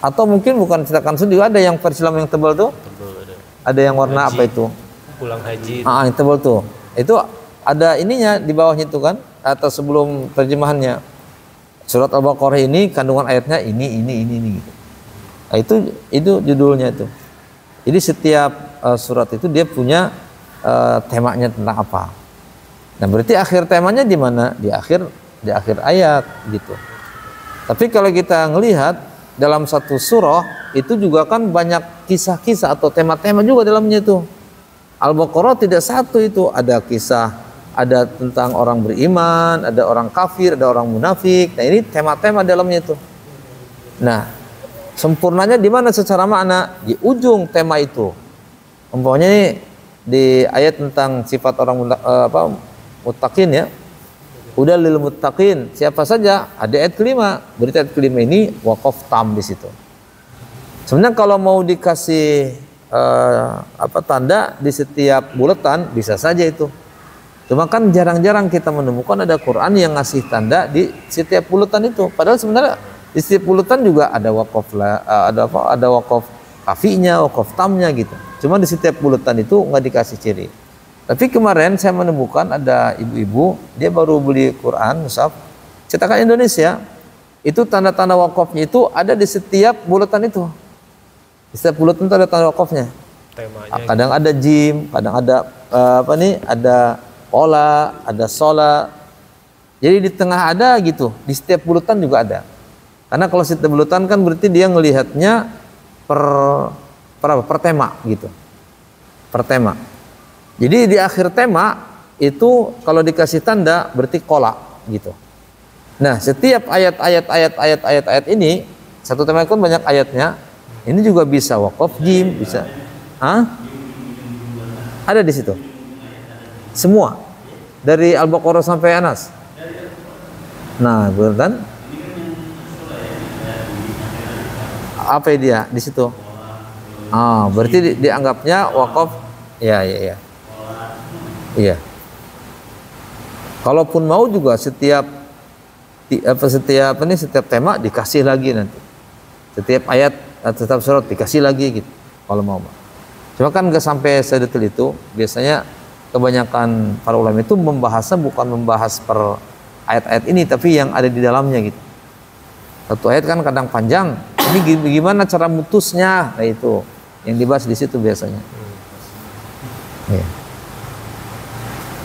Atau mungkin bukan cetakan Saudi, ada yang versi lama yang tebal tuh. Tebal ada. Ada yang warna Haji. apa itu? Pulang haji. Yang tebal tuh. Itu ada ininya di bawahnya itu kan, atau sebelum terjemahannya. Surat Al-Baqarah ini kandungan ayatnya ini gitu. Nah, itu judulnya itu. Jadi setiap surat itu dia punya temanya tentang apa. Nah, berarti akhir temanya di mana? Di akhir ayat gitu. Tapi kalau kita ngelihat dalam satu surah itu juga kan banyak kisah-kisah atau tema-tema juga dalamnya itu. Al-Baqarah tidak satu itu, ada kisah, ada tentang orang beriman, ada orang kafir, ada orang munafik. Nah, ini tema-tema dalamnya itu. Nah, sempurnanya di mana secara makna? Di ujung tema itu. Umpamanya ini di ayat tentang sifat orang muttaqin ya. Udah lil muttaqin, siapa saja? Ada ayat kelima. Berarti ayat kelima ini waqaf tam di situ. Sebenarnya kalau mau dikasih tanda di setiap bulatan bisa saja itu. Cuma kan jarang-jarang kita menemukan ada Quran yang ngasih tanda di setiap bulatan itu. Padahal sebenarnya di setiap bulatan juga ada waqaf ada waqaf kafinya, waqaf tamnya gitu. Cuma di setiap bulatan itu nggak dikasih ciri. Tapi kemarin saya menemukan ada ibu-ibu, dia baru beli Quran, mushaf, cetakan Indonesia, itu tanda-tanda wakafnya itu ada di setiap bulatan itu. Di setiap bulatan itu ada tanda wakafnya. Temanya Kadang ada jim, kadang ada ada pola, ada sola. Jadi di tengah ada gitu, di setiap bulatan juga ada. Karena kalau setiap bulatan kan berarti dia ngelihatnya per tema gitu, per tema. Jadi di akhir tema itu kalau dikasih tanda berarti kolak gitu. Nah, setiap ayat ini satu tema itu banyak ayatnya. Ini juga bisa waqaf jim, bisa. Ada di situ. Semua dari Al-Baqarah sampai Anas. Nah, kan? Apa dia di situ? Berarti dianggapnya waqaf. Ya. Iya. Kalaupun mau juga setiap tema dikasih lagi nanti. Setiap ayat atau setiap surat dikasih lagi gitu. Kalau mau. Cuma kan nggak sampai sedetail itu. Biasanya kebanyakan para ulama itu membahasnya bukan membahas per ayat-ayat ini, tapi yang ada di dalamnya gitu. Satu ayat kan kadang panjang. Ini gimana cara mutusnya? Nah itu yang dibahas di situ biasanya. Ya.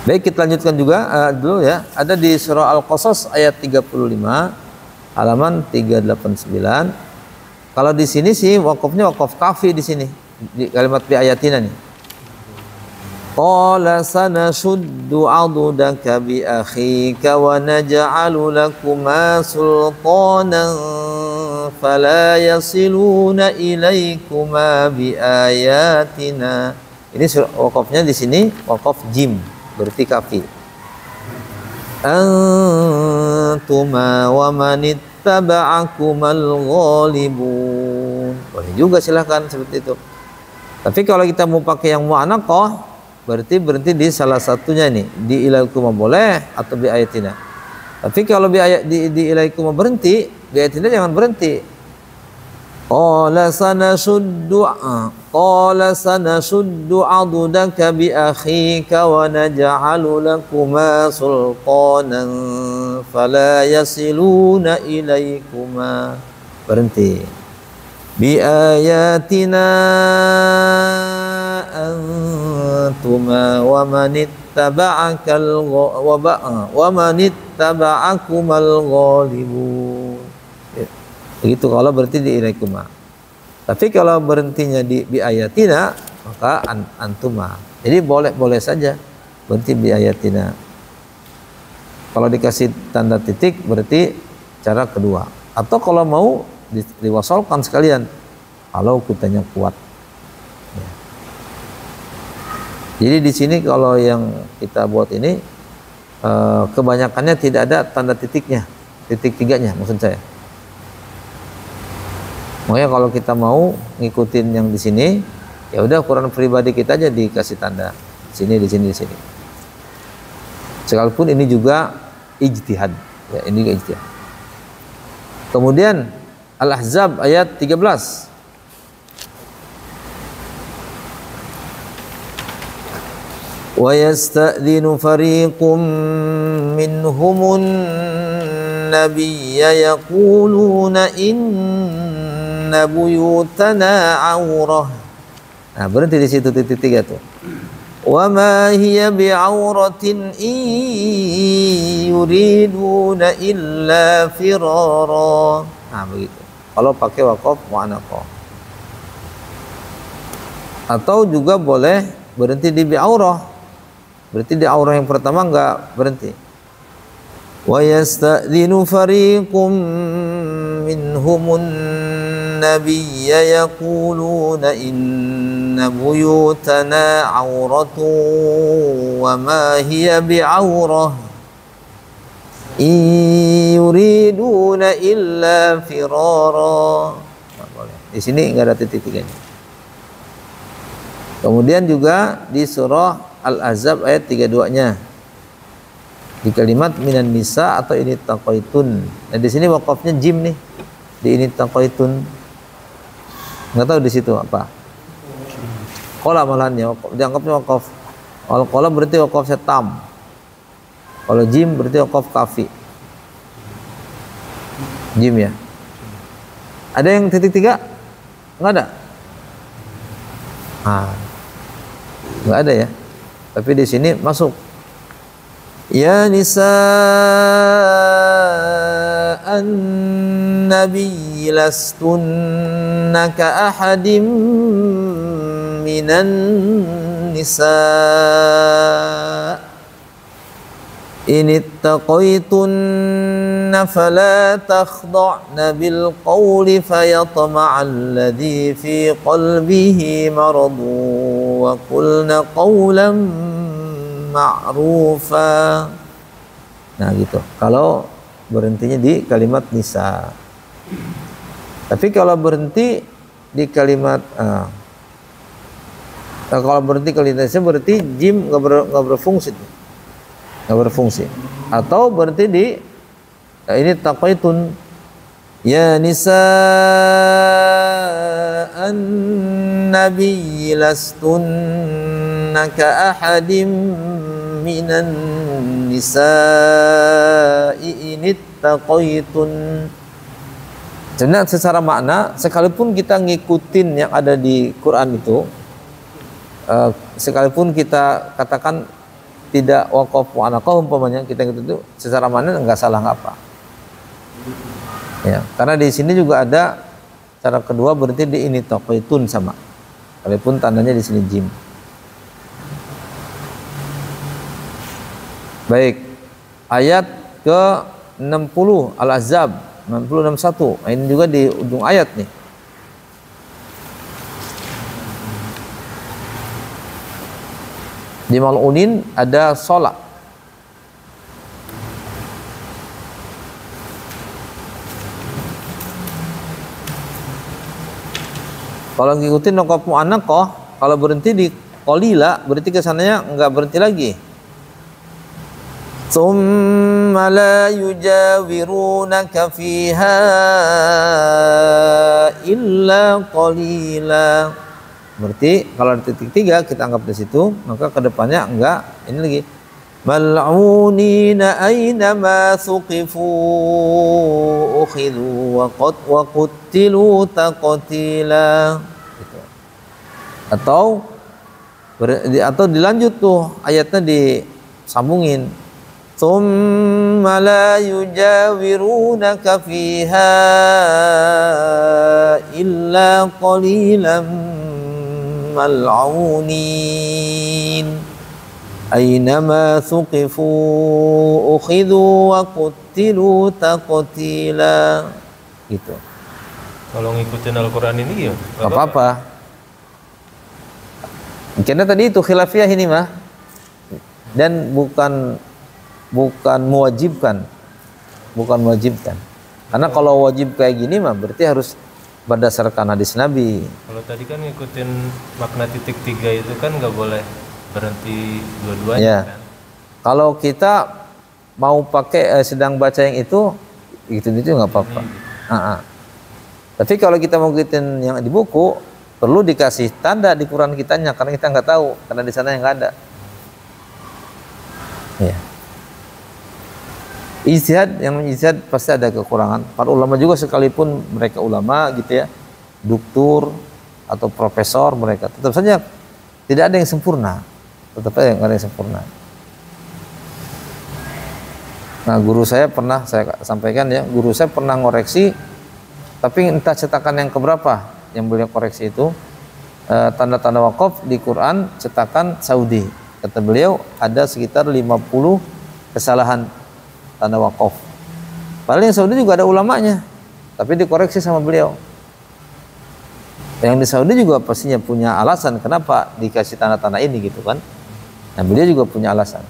Baik, kita lanjutkan juga dulu ya. Ada di surah Al-Qasas ayat 35 halaman 389. Kalau di sini sih wakafnya wakaf kafi di sini. Di kalimat bi ayatina nih. Qala sanashuddu 'adudaka bi akhika wa naj'alu lakuma sultanan fala yasiluna ilaikuma bi ayatina. Ini wakafnya di sini wakaf jim. Berarti kafi. Antuma wa manittaba'akumal ghalibun. Boleh juga silahkan seperti itu. Tapi kalau kita mau pakai yang mu'anaqah, berarti di salah satunya nih, di ilaikum boleh atau bi ayatina. Tapi kalau di ilaikum berhenti, bi ayatina jangan berhenti. Qala sanashuddu 'adudaka bi akhika wa naj'alu lakuma sultanan fala yasiluna ilaikuma. Berhenti. Bi ayatina antuma wa manittaba'akumal ghalibun. Begitu kalau berhenti di ilaikuma. Tapi kalau berhentinya di bi ayatina maka antuma. Jadi boleh saja berhenti bi ayatina. Kalau dikasih tanda titik berarti cara kedua. Atau kalau mau diwasolkan sekalian kalau kutanya kuat. Ya. Jadi di sini kalau yang kita buat ini kebanyakannya tidak ada tanda titiknya, titik tiganya maksud saya. Makanya kalau kita mau ngikutin yang di sini, ya udah Quran pribadi kita aja dikasih tanda sini, di sini, di sini. Sekalipun ini juga ijtihad, ya ini juga ijtihad. Kemudian Al-Ahzab ayat 13. Wa yasta'dhinu fariqum minhumun nabiyya yaquluna inna buyutana aurah. Nah, berhenti di situ titik tiga tuh. Wa ma hiya bi'auratin yuriduna illa firara. Nah, begitu. kalau pakai waqaf mu'anaqah. Atau juga boleh berhenti di bi'aurah, berarti di aurah yang pertama enggak berhenti. Wa yasta'dhinu fariqum minhumun nabiyya yaquluna inna buyutana auratun wa ma hiya bi'aurah in yuriduna illa firara. Nah, boleh. Di sini enggak ada titik tiganya. Kemudian juga di surah Al-Ahzab ayat 32-nya di kalimat minan nisa atau ini taqaitun. Nah, di sini waqafnya jim nih. Di ini taqaitun. Enggak tahu di situ apa. Qala malahannya dianggapnya waqaf. Kalau qala berarti waqaf tam. Kalau jim berarti waqaf kafi. Jim ya. Ada yang titik 3? Enggak ada. Enggak ada ya. Tapi di sini masuk. Ya nisa'an nabi lastunna ka ahadim minan nisa' in ittaqaytunna fala takhda'na bil qawli fayatma'al ladzi fi qalbihi maradun wa qulna qawlan ma'rufa. Nah gitu. Kalau berhentinya di kalimat nisa. Tapi kalau berhenti di kalimat kalau berhenti kalimat nisa berarti jim nggak berfungsi. Nggak berfungsi. Atau berhenti di ini taqaitun. Ya nisa'an nabi lastunna ka ahadim minan nisa'i in ittaqaitun. Sebenarnya secara makna sekalipun kita ngikutin yang ada di Quran itu, sekalipun kita katakan tidak waqaf mu'anaqah umpamanya, kita gitu itu secara makna enggak salah enggak apa. Ya, karena di sini juga ada cara kedua berarti di ini taqaitun sama. Walaupun tandanya di sini jim. Baik. Ayat ke-60 Al-Ahzab 60-61. Ini juga di ujung ayat nih. Di mal'unin ada sholat. Kalau ngikutin waqaf mu'anaqah, kalau berhenti di qalila berarti kesananya enggak berhenti lagi. Tsumma la yujawirunaka fiha illa qalila. Berarti kalau di titik 3 kita anggap di situ, maka kedepannya enggak ini lagi. Mal'unina aina ma thuqifu ukhidhu wa qutilu taqtila. Gitu. Atau dilanjut tuh ayatnya disambungin. Tsumma la yujawirunaka fiha illa qalilan mal'unin. Aynama thuqifu ukhidhu wa qutilu taqtila. Gitu. Kalau ngikutin Al-Quran ini ya Gak apa-apa. Karena tadi itu khilafiyah ini mah. Dan bukan mewajibkan. Bukan mewajibkan. Karena kalau wajib kayak gini mah berarti harus berdasarkan hadis Nabi. Kalau tadi kan ngikutin makna titik 3 itu kan nggak boleh berhenti dua-duanya Ya. kan. Kalau kita mau pakai sedang baca yang itu nggak apa-apa. Tapi kalau kita mau ngikutin yang di buku, perlu dikasih tanda di Quran kitanya karena kita nggak tahu, karena di sana yang nggak ada. Ya. Yang ijtihad pasti ada kekurangan. Para ulama juga sekalipun mereka ulama gitu ya, doktor atau profesor, mereka tetap saja tidak ada yang sempurna. Tetap aja nggak ada yang sempurna. Nah, guru saya pernah saya sampaikan ya, guru saya pernah ngoreksi Tapi entah cetakan yang keberapa yang beliau koreksi itu, tanda-tanda wakaf di Quran cetakan Saudi. Kata beliau ada sekitar 50 kesalahan tanda wakaf. Padahal yang Saudi juga ada ulamanya, tapi dikoreksi sama beliau. Yang di Saudi juga pastinya punya alasan kenapa dikasih tanda-tanda ini gitu kan. Nah beliau juga punya alasan.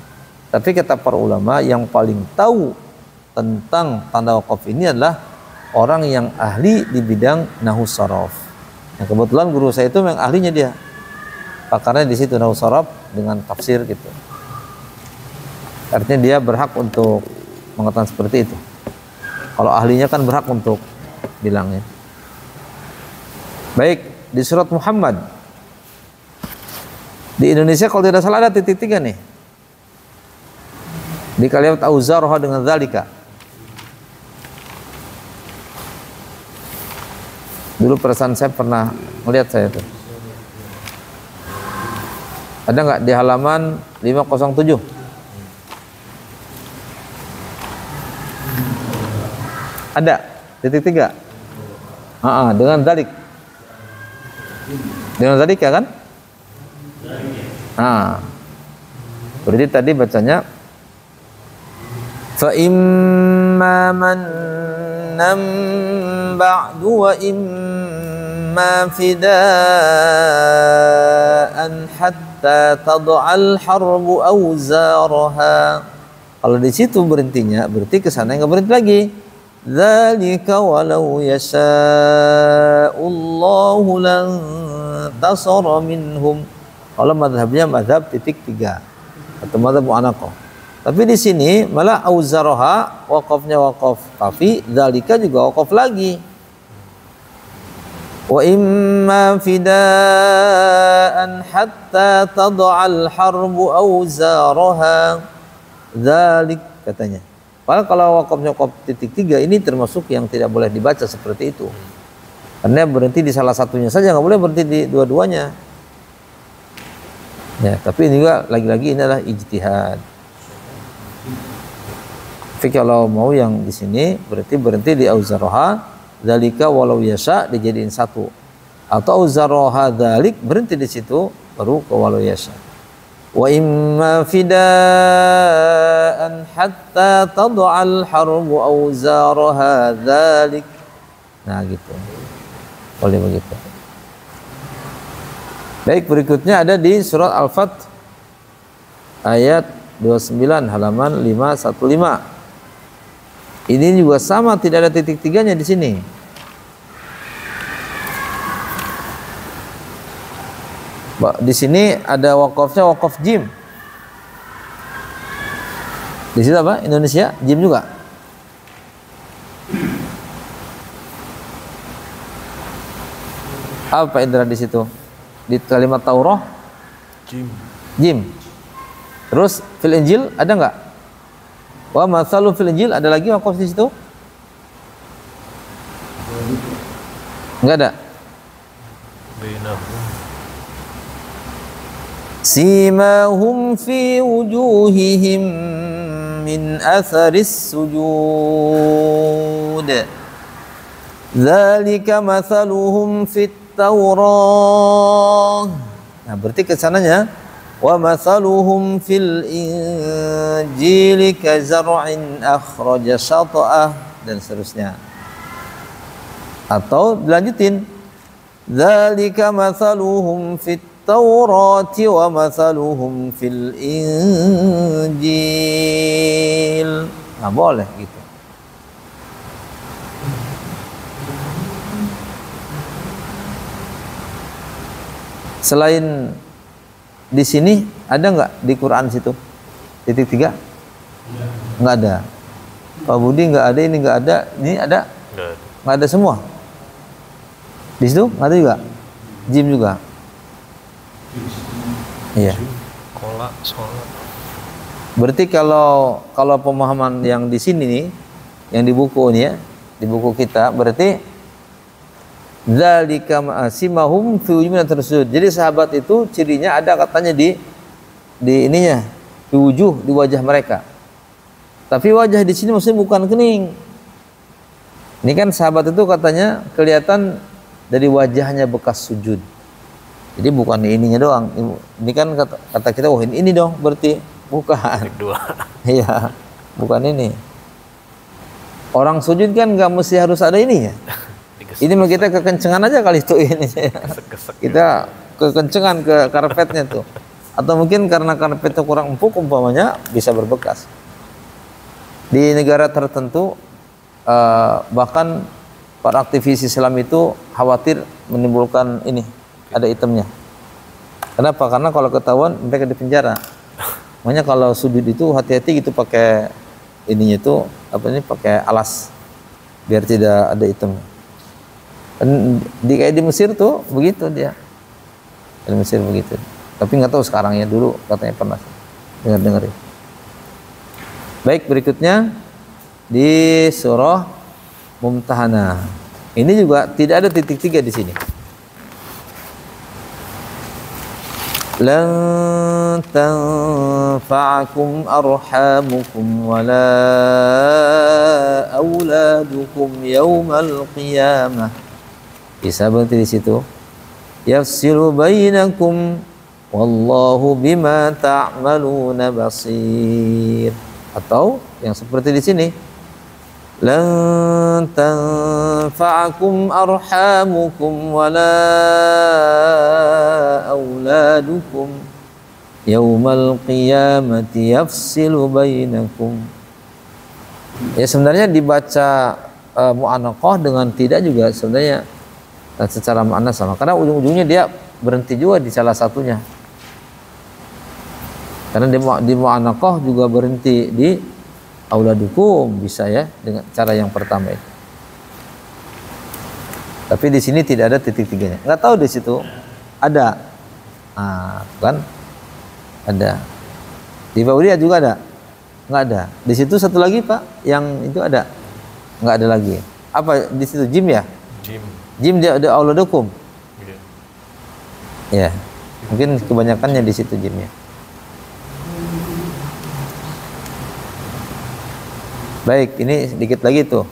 Tapi kata para ulama yang paling tahu tentang tanda wakaf ini adalah orang yang ahli di bidang nahwu sharaf. Nah, kebetulan guru saya itu memang ahlinya dia. Pakarnya di situ nahwu sharaf dengan tafsir gitu. Artinya dia berhak untuk mengatakan seperti itu. Kalau ahlinya kan berhak untuk bilangnya. Baik, di surat Muhammad. Di Indonesia kalau tidak salah ada titik 3 nih. Di kalimat auzaroha dengan zalika. Dulu perasaan saya pernah melihat saya tuh. Ada nggak di halaman 507? Ada titik 3. Dengan zalik. Dengan zalika kan? Berarti tadi bacanya fa imma mannam ba'du wa imma fidaan hatta tad'al harbu awzaraha. Kalau di situ berhentinya berarti ke sana enggak berhenti lagi. Dzalika walau yasha'ullahu lan tasara minhum. Kalau mazhabnya mazhab titik 3 atau mazhab mu'anaqah. Tapi di sini malah auzaraha waqafnya waqaf kafi, dzalika juga waqaf lagi. Wa imma fidaan hatta tad'al harbu auzaraha. Dzalik katanya. Padahal kalau waqafnya waqaf titik 3 ini termasuk yang tidak boleh dibaca seperti itu. Karena berhenti di salah satunya saja, nggak boleh berhenti di dua-duanya. Ya, tapi ini juga lagi-lagi ini adalah ijtihad. Tapi kalau mau yang di sini berarti berhenti di auzaroha, dzalika walau yasha dijadiin satu. Atau auzaroha dzalik berhenti di situ baru ke walau yasha. Wa imma fidaan hatta tad'al harbu auzaroha dzalik. Nah gitu. Boleh begitu. Baik, berikutnya ada di surat Al-Fath ayat 29 halaman 515. Ini juga sama, tidak ada titik 3-nya di sini. Di sini ada wakafnya wakaf jim. Di situ apa? Indonesia jim juga. Apa Indra di situ? Di kalimat Taurah jim. Terus fil Injil ada nggak? Wa mathalu fil Injil ada lagi wakaf di situ? Nggak ada. Simahum fi wujuhihim min atharis sujud. Dzalika mathaluhum fit Taurah. Nah, berarti kesananya wa mathaluhum fil injili ka zar'in akhraja shata'ah dan seterusnya. Atau dilanjutin dzalika mathaluhum fit Taurati wa mathaluhum fil injil. Nah, boleh gitu. Selain di sini ada nggak di Quran situ titik 3? Nggak ada. Pak Budi nggak ada, ini nggak ada, ini ada? Nggak ada semua. Di situ nggak ada juga. Jim juga. Iya. Sholat. Berarti kalau pemahaman yang di sini nih, yang di buku ini ya, di buku kita berarti dzalika simahum fi wujuhihim tersud. Jadi sahabat itu cirinya ada katanya di ininya, di wujuh, di wajah mereka. Tapi wajah di sini maksudnya bukan kening. Ini kan sahabat itu katanya kelihatan dari wajahnya bekas sujud. Jadi bukan ininya doang. Ini kan kata kita, oh ini dong berarti bukan. Dua. Iya, bukan ini. Orang sujud kan nggak mesti harus ada ininya. Ini mah kita kekencengan aja kali itu ini. Kita kekencengan ke karpetnya tuh. Atau mungkin karena karpetnya kurang empuk umpamanya bisa berbekas. Di negara tertentu bahkan para aktivis Islam itu khawatir menimbulkan ini, ada itemnya. Kenapa? Karena kalau ketahuan mereka dipenjara. Makanya kalau sujud itu hati-hati gitu pakai ininya itu apa ini, pakai alas biar tidak ada itemnya. Kayak di Mesir tuh begitu dia. Di Mesir begitu. Tapi nggak tahu sekarang ya, dulu katanya pernah dengar. Baik, berikutnya di surah Mumtahanah. Ini juga tidak ada titik 3 di sini. Lan tanfa'akum arhamukum wala auladukum yaumal qiyamah. Bisa berarti di situ. Yafsilu bainakum wallahu bima ta'maluna basir. Atau yang seperti di sini, lan tanfa'akum arhamukum wala auladukum yaumal qiyamati yafsilu bainakum. Ya sebenarnya dibaca mu'anaqah dengan tidak juga sebenarnya secara makna sama, karena ujung-ujungnya dia berhenti juga di salah satunya. Karena di mu'anaqah juga berhenti di auladukum, bisa ya dengan cara yang pertama itu. Tapi di sini tidak ada titik 3-nya. Nggak tahu di situ ada. Kan ada. Di Baudia juga ada. Nggak ada. Di situ satu lagi Pak, yang itu ada. Nggak ada lagi. Apa di situ, jim ya? Jim dia ada auladukum. Ya. Mungkin kebanyakannya di situ jimnya. Baik, ini sedikit lagi tuh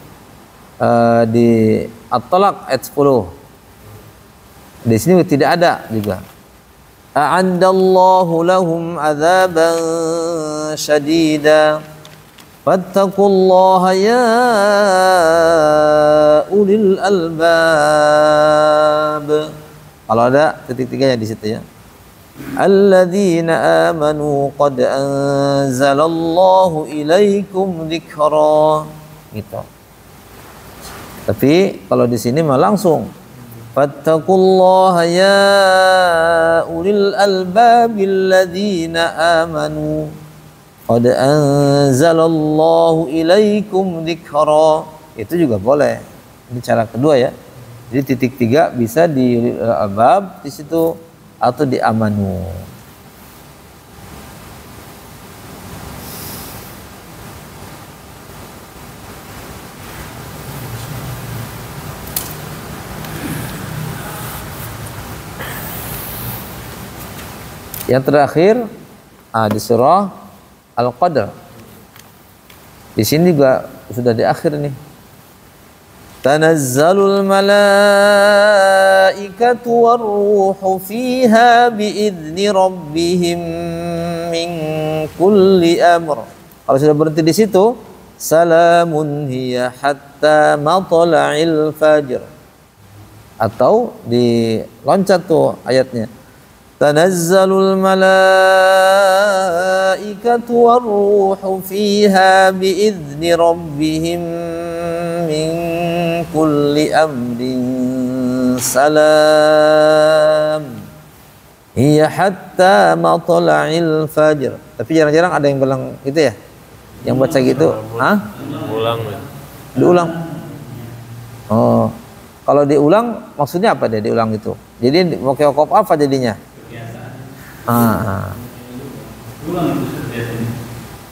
di At-Talaq ayat 10. Di sini tidak ada juga. A'addallahu lahum 'adzaban syadida fattaqullaha ya ulil albab. Kalau ada titik 3-nya di situ ya. Alladzina amanu qad anzalallahu ilaikum dzikra, gitu. Tapi kalau di sini mah langsung fattaqullaha ya ulil albabil ladzina amanu qad anzalallahu ilaikum dzikra. Itu juga boleh. Ini cara kedua ya. Jadi titik 3 bisa di albab di situ atau di amanu. Yang terakhir di surah Al-Qadr. Di sini juga sudah di akhir nih. Tanazzalul malaikatu warruhu fiha biizni rabbihim min kulli amr. Kalau sudah berhenti di situ, salamun hiya hatta matla'il fajr. Atau diloncat tuh ayatnya. Tanazzalul malaikatu warruhu fiha biizni rabbihim min kulli amrin salam hiya hatta matla'il fajr. Tapi jarang-jarang ada yang bilang gitu ya, yang baca gitu. Ulang. Diulang. Oh, kalau diulang maksudnya apa dia diulang itu? Jadi mau kekop apa jadinya?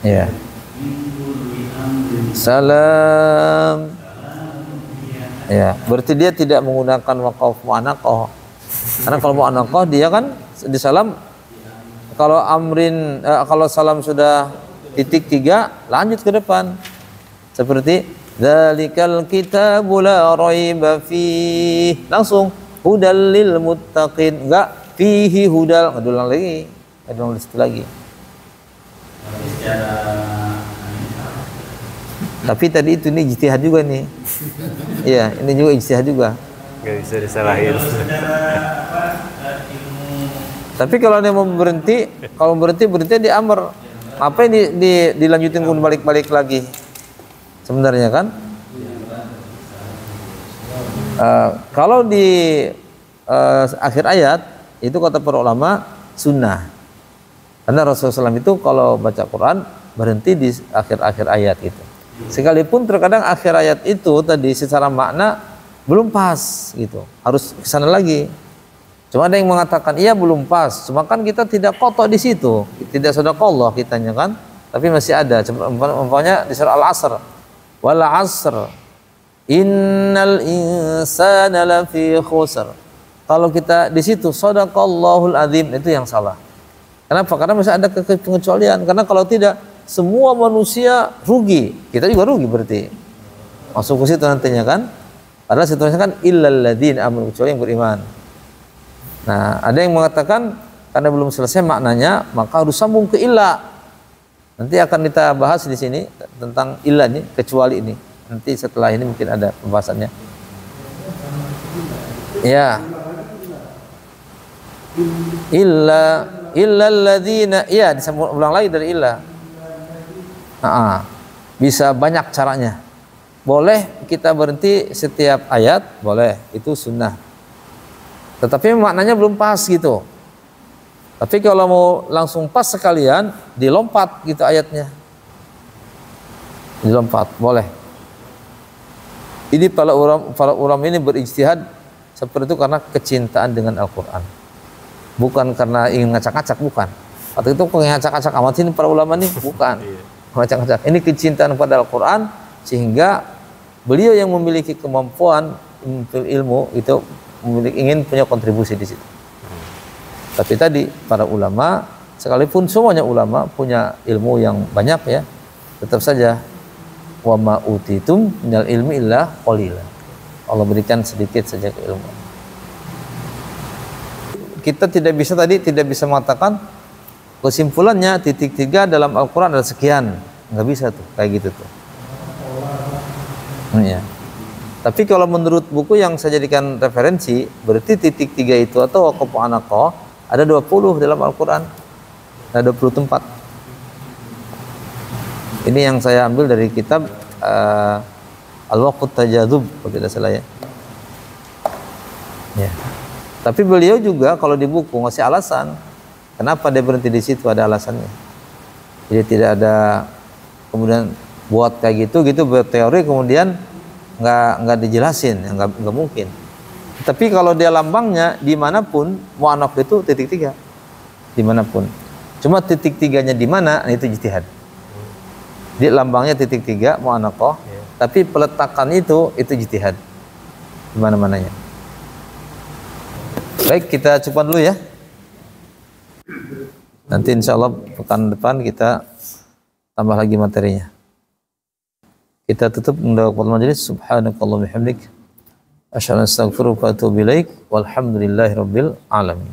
Ya. Salam. Ya, berarti dia tidak menggunakan waqaf mu'anaqah. Karena kalau mu'anaqah dia kan di salam, kalau kalau salam sudah titik 3 lanjut ke depan. Seperti Dzalikal kitabu la raiba fih. Langsung hudal lil muttaqin. Enggak fihi hudal, enggak ulang lagi. Enggak ulang di situ lagi. Tapi tadi itu nih ijtihad juga nih. Iya, ini juga ijtihad juga. Nggak bisa disalahin. Tapi kalau dia mau berhenti, kalau berhenti di amr. Apa yang dilanjutin kemudian balik-balik lagi? Sebenarnya kan? Kalau di akhir ayat itu kata para ulama sunnah. Karena Rasulullah SAW itu kalau baca Quran berhenti di akhir-akhir ayat itu. Sekalipun terkadang akhir ayat itu tadi secara makna belum pas gitu, harus ke sana lagi. Cuma ada yang mengatakan iya belum pas, cuma kan kita tidak kotor di situ, tidak sedekah kitanya kan, tapi masih ada. Umpamanya di surah Al-Asr, wal 'asr innal insana lafi khusr. Kalau kita di situ shadaqallahul azim, itu yang salah. Kenapa? Karena masih ada pengecualian. Karena kalau tidak semua manusia rugi, kita juga rugi berarti. Masuk ke situ nantinya kan? Padahal situasinya kan illal ladzina amanu, kecuali yang beriman. Nah, ada yang mengatakan karena belum selesai maknanya, maka harus sambung ke illa. Nanti akan kita bahas di sini tentang illa ini, kecuali ini. Nanti setelah ini mungkin ada pembahasannya. Ya. Illal ladzina, ya disambung ulang lagi dari illa. Bisa banyak caranya. Boleh kita berhenti setiap ayat, boleh, itu sunnah. Tetapi maknanya belum pas gitu. Tapi kalau mau langsung pas sekalian, dilompat gitu ayatnya. Dilompat, boleh. Ini para ulama ini berijtihad seperti itu karena kecintaan dengan Al-Quran. Bukan karena ingin ngacak-ngacak, bukan. Atau itu kok ngacak-ngacak amat ini para ulama ini, bukan. Ngacak-ngacak. Ini kecintaan pada Al-Quran sehingga beliau yang memiliki kemampuan ilmu itu ingin punya kontribusi di situ. Tapi tadi para ulama, sekalipun semuanya ulama punya ilmu yang banyak ya, tetap saja wa ma utitum minal ilmi illa qalila. Allah berikan sedikit saja keilmuan. Kita tidak bisa mengatakan kesimpulannya titik 3 dalam Al-Quran adalah sekian, nggak bisa tuh kayak gitu tuh. Ya. Tapi kalau menurut buku yang saya jadikan referensi, berarti titik 3 itu atau waqaf anaqah ada 20 dalam Al-Quran, ada 20 tempat. Ini yang saya ambil dari kitab Al-Waqfut Tajadzub kalau tidak salah ya. Ya. Tapi beliau juga kalau di buku ngasih alasan kenapa dia berhenti di situ, ada alasannya. Jadi tidak ada kemudian buat kayak gitu berteori kemudian nggak dijelasin, nggak mungkin. Tapi kalau dia lambangnya dimanapun mu'anaf itu titik 3 dimanapun. Cuma titik 3-nya di mana itu ijtihad. Di lambangnya titik 3 mu'anaqah, tapi peletakan itu ijtihad di mana-mananya. Baik, kita coba dulu ya. Nanti insya Allah pekan depan kita tambah lagi materinya. Kita tutup mendapatkan majelis. Subhanakallahumma bihamdik asyhadu an la ilaha illa anta astaghfiruka wa atubu ilaik. Walhamdulillahirabbil alamin.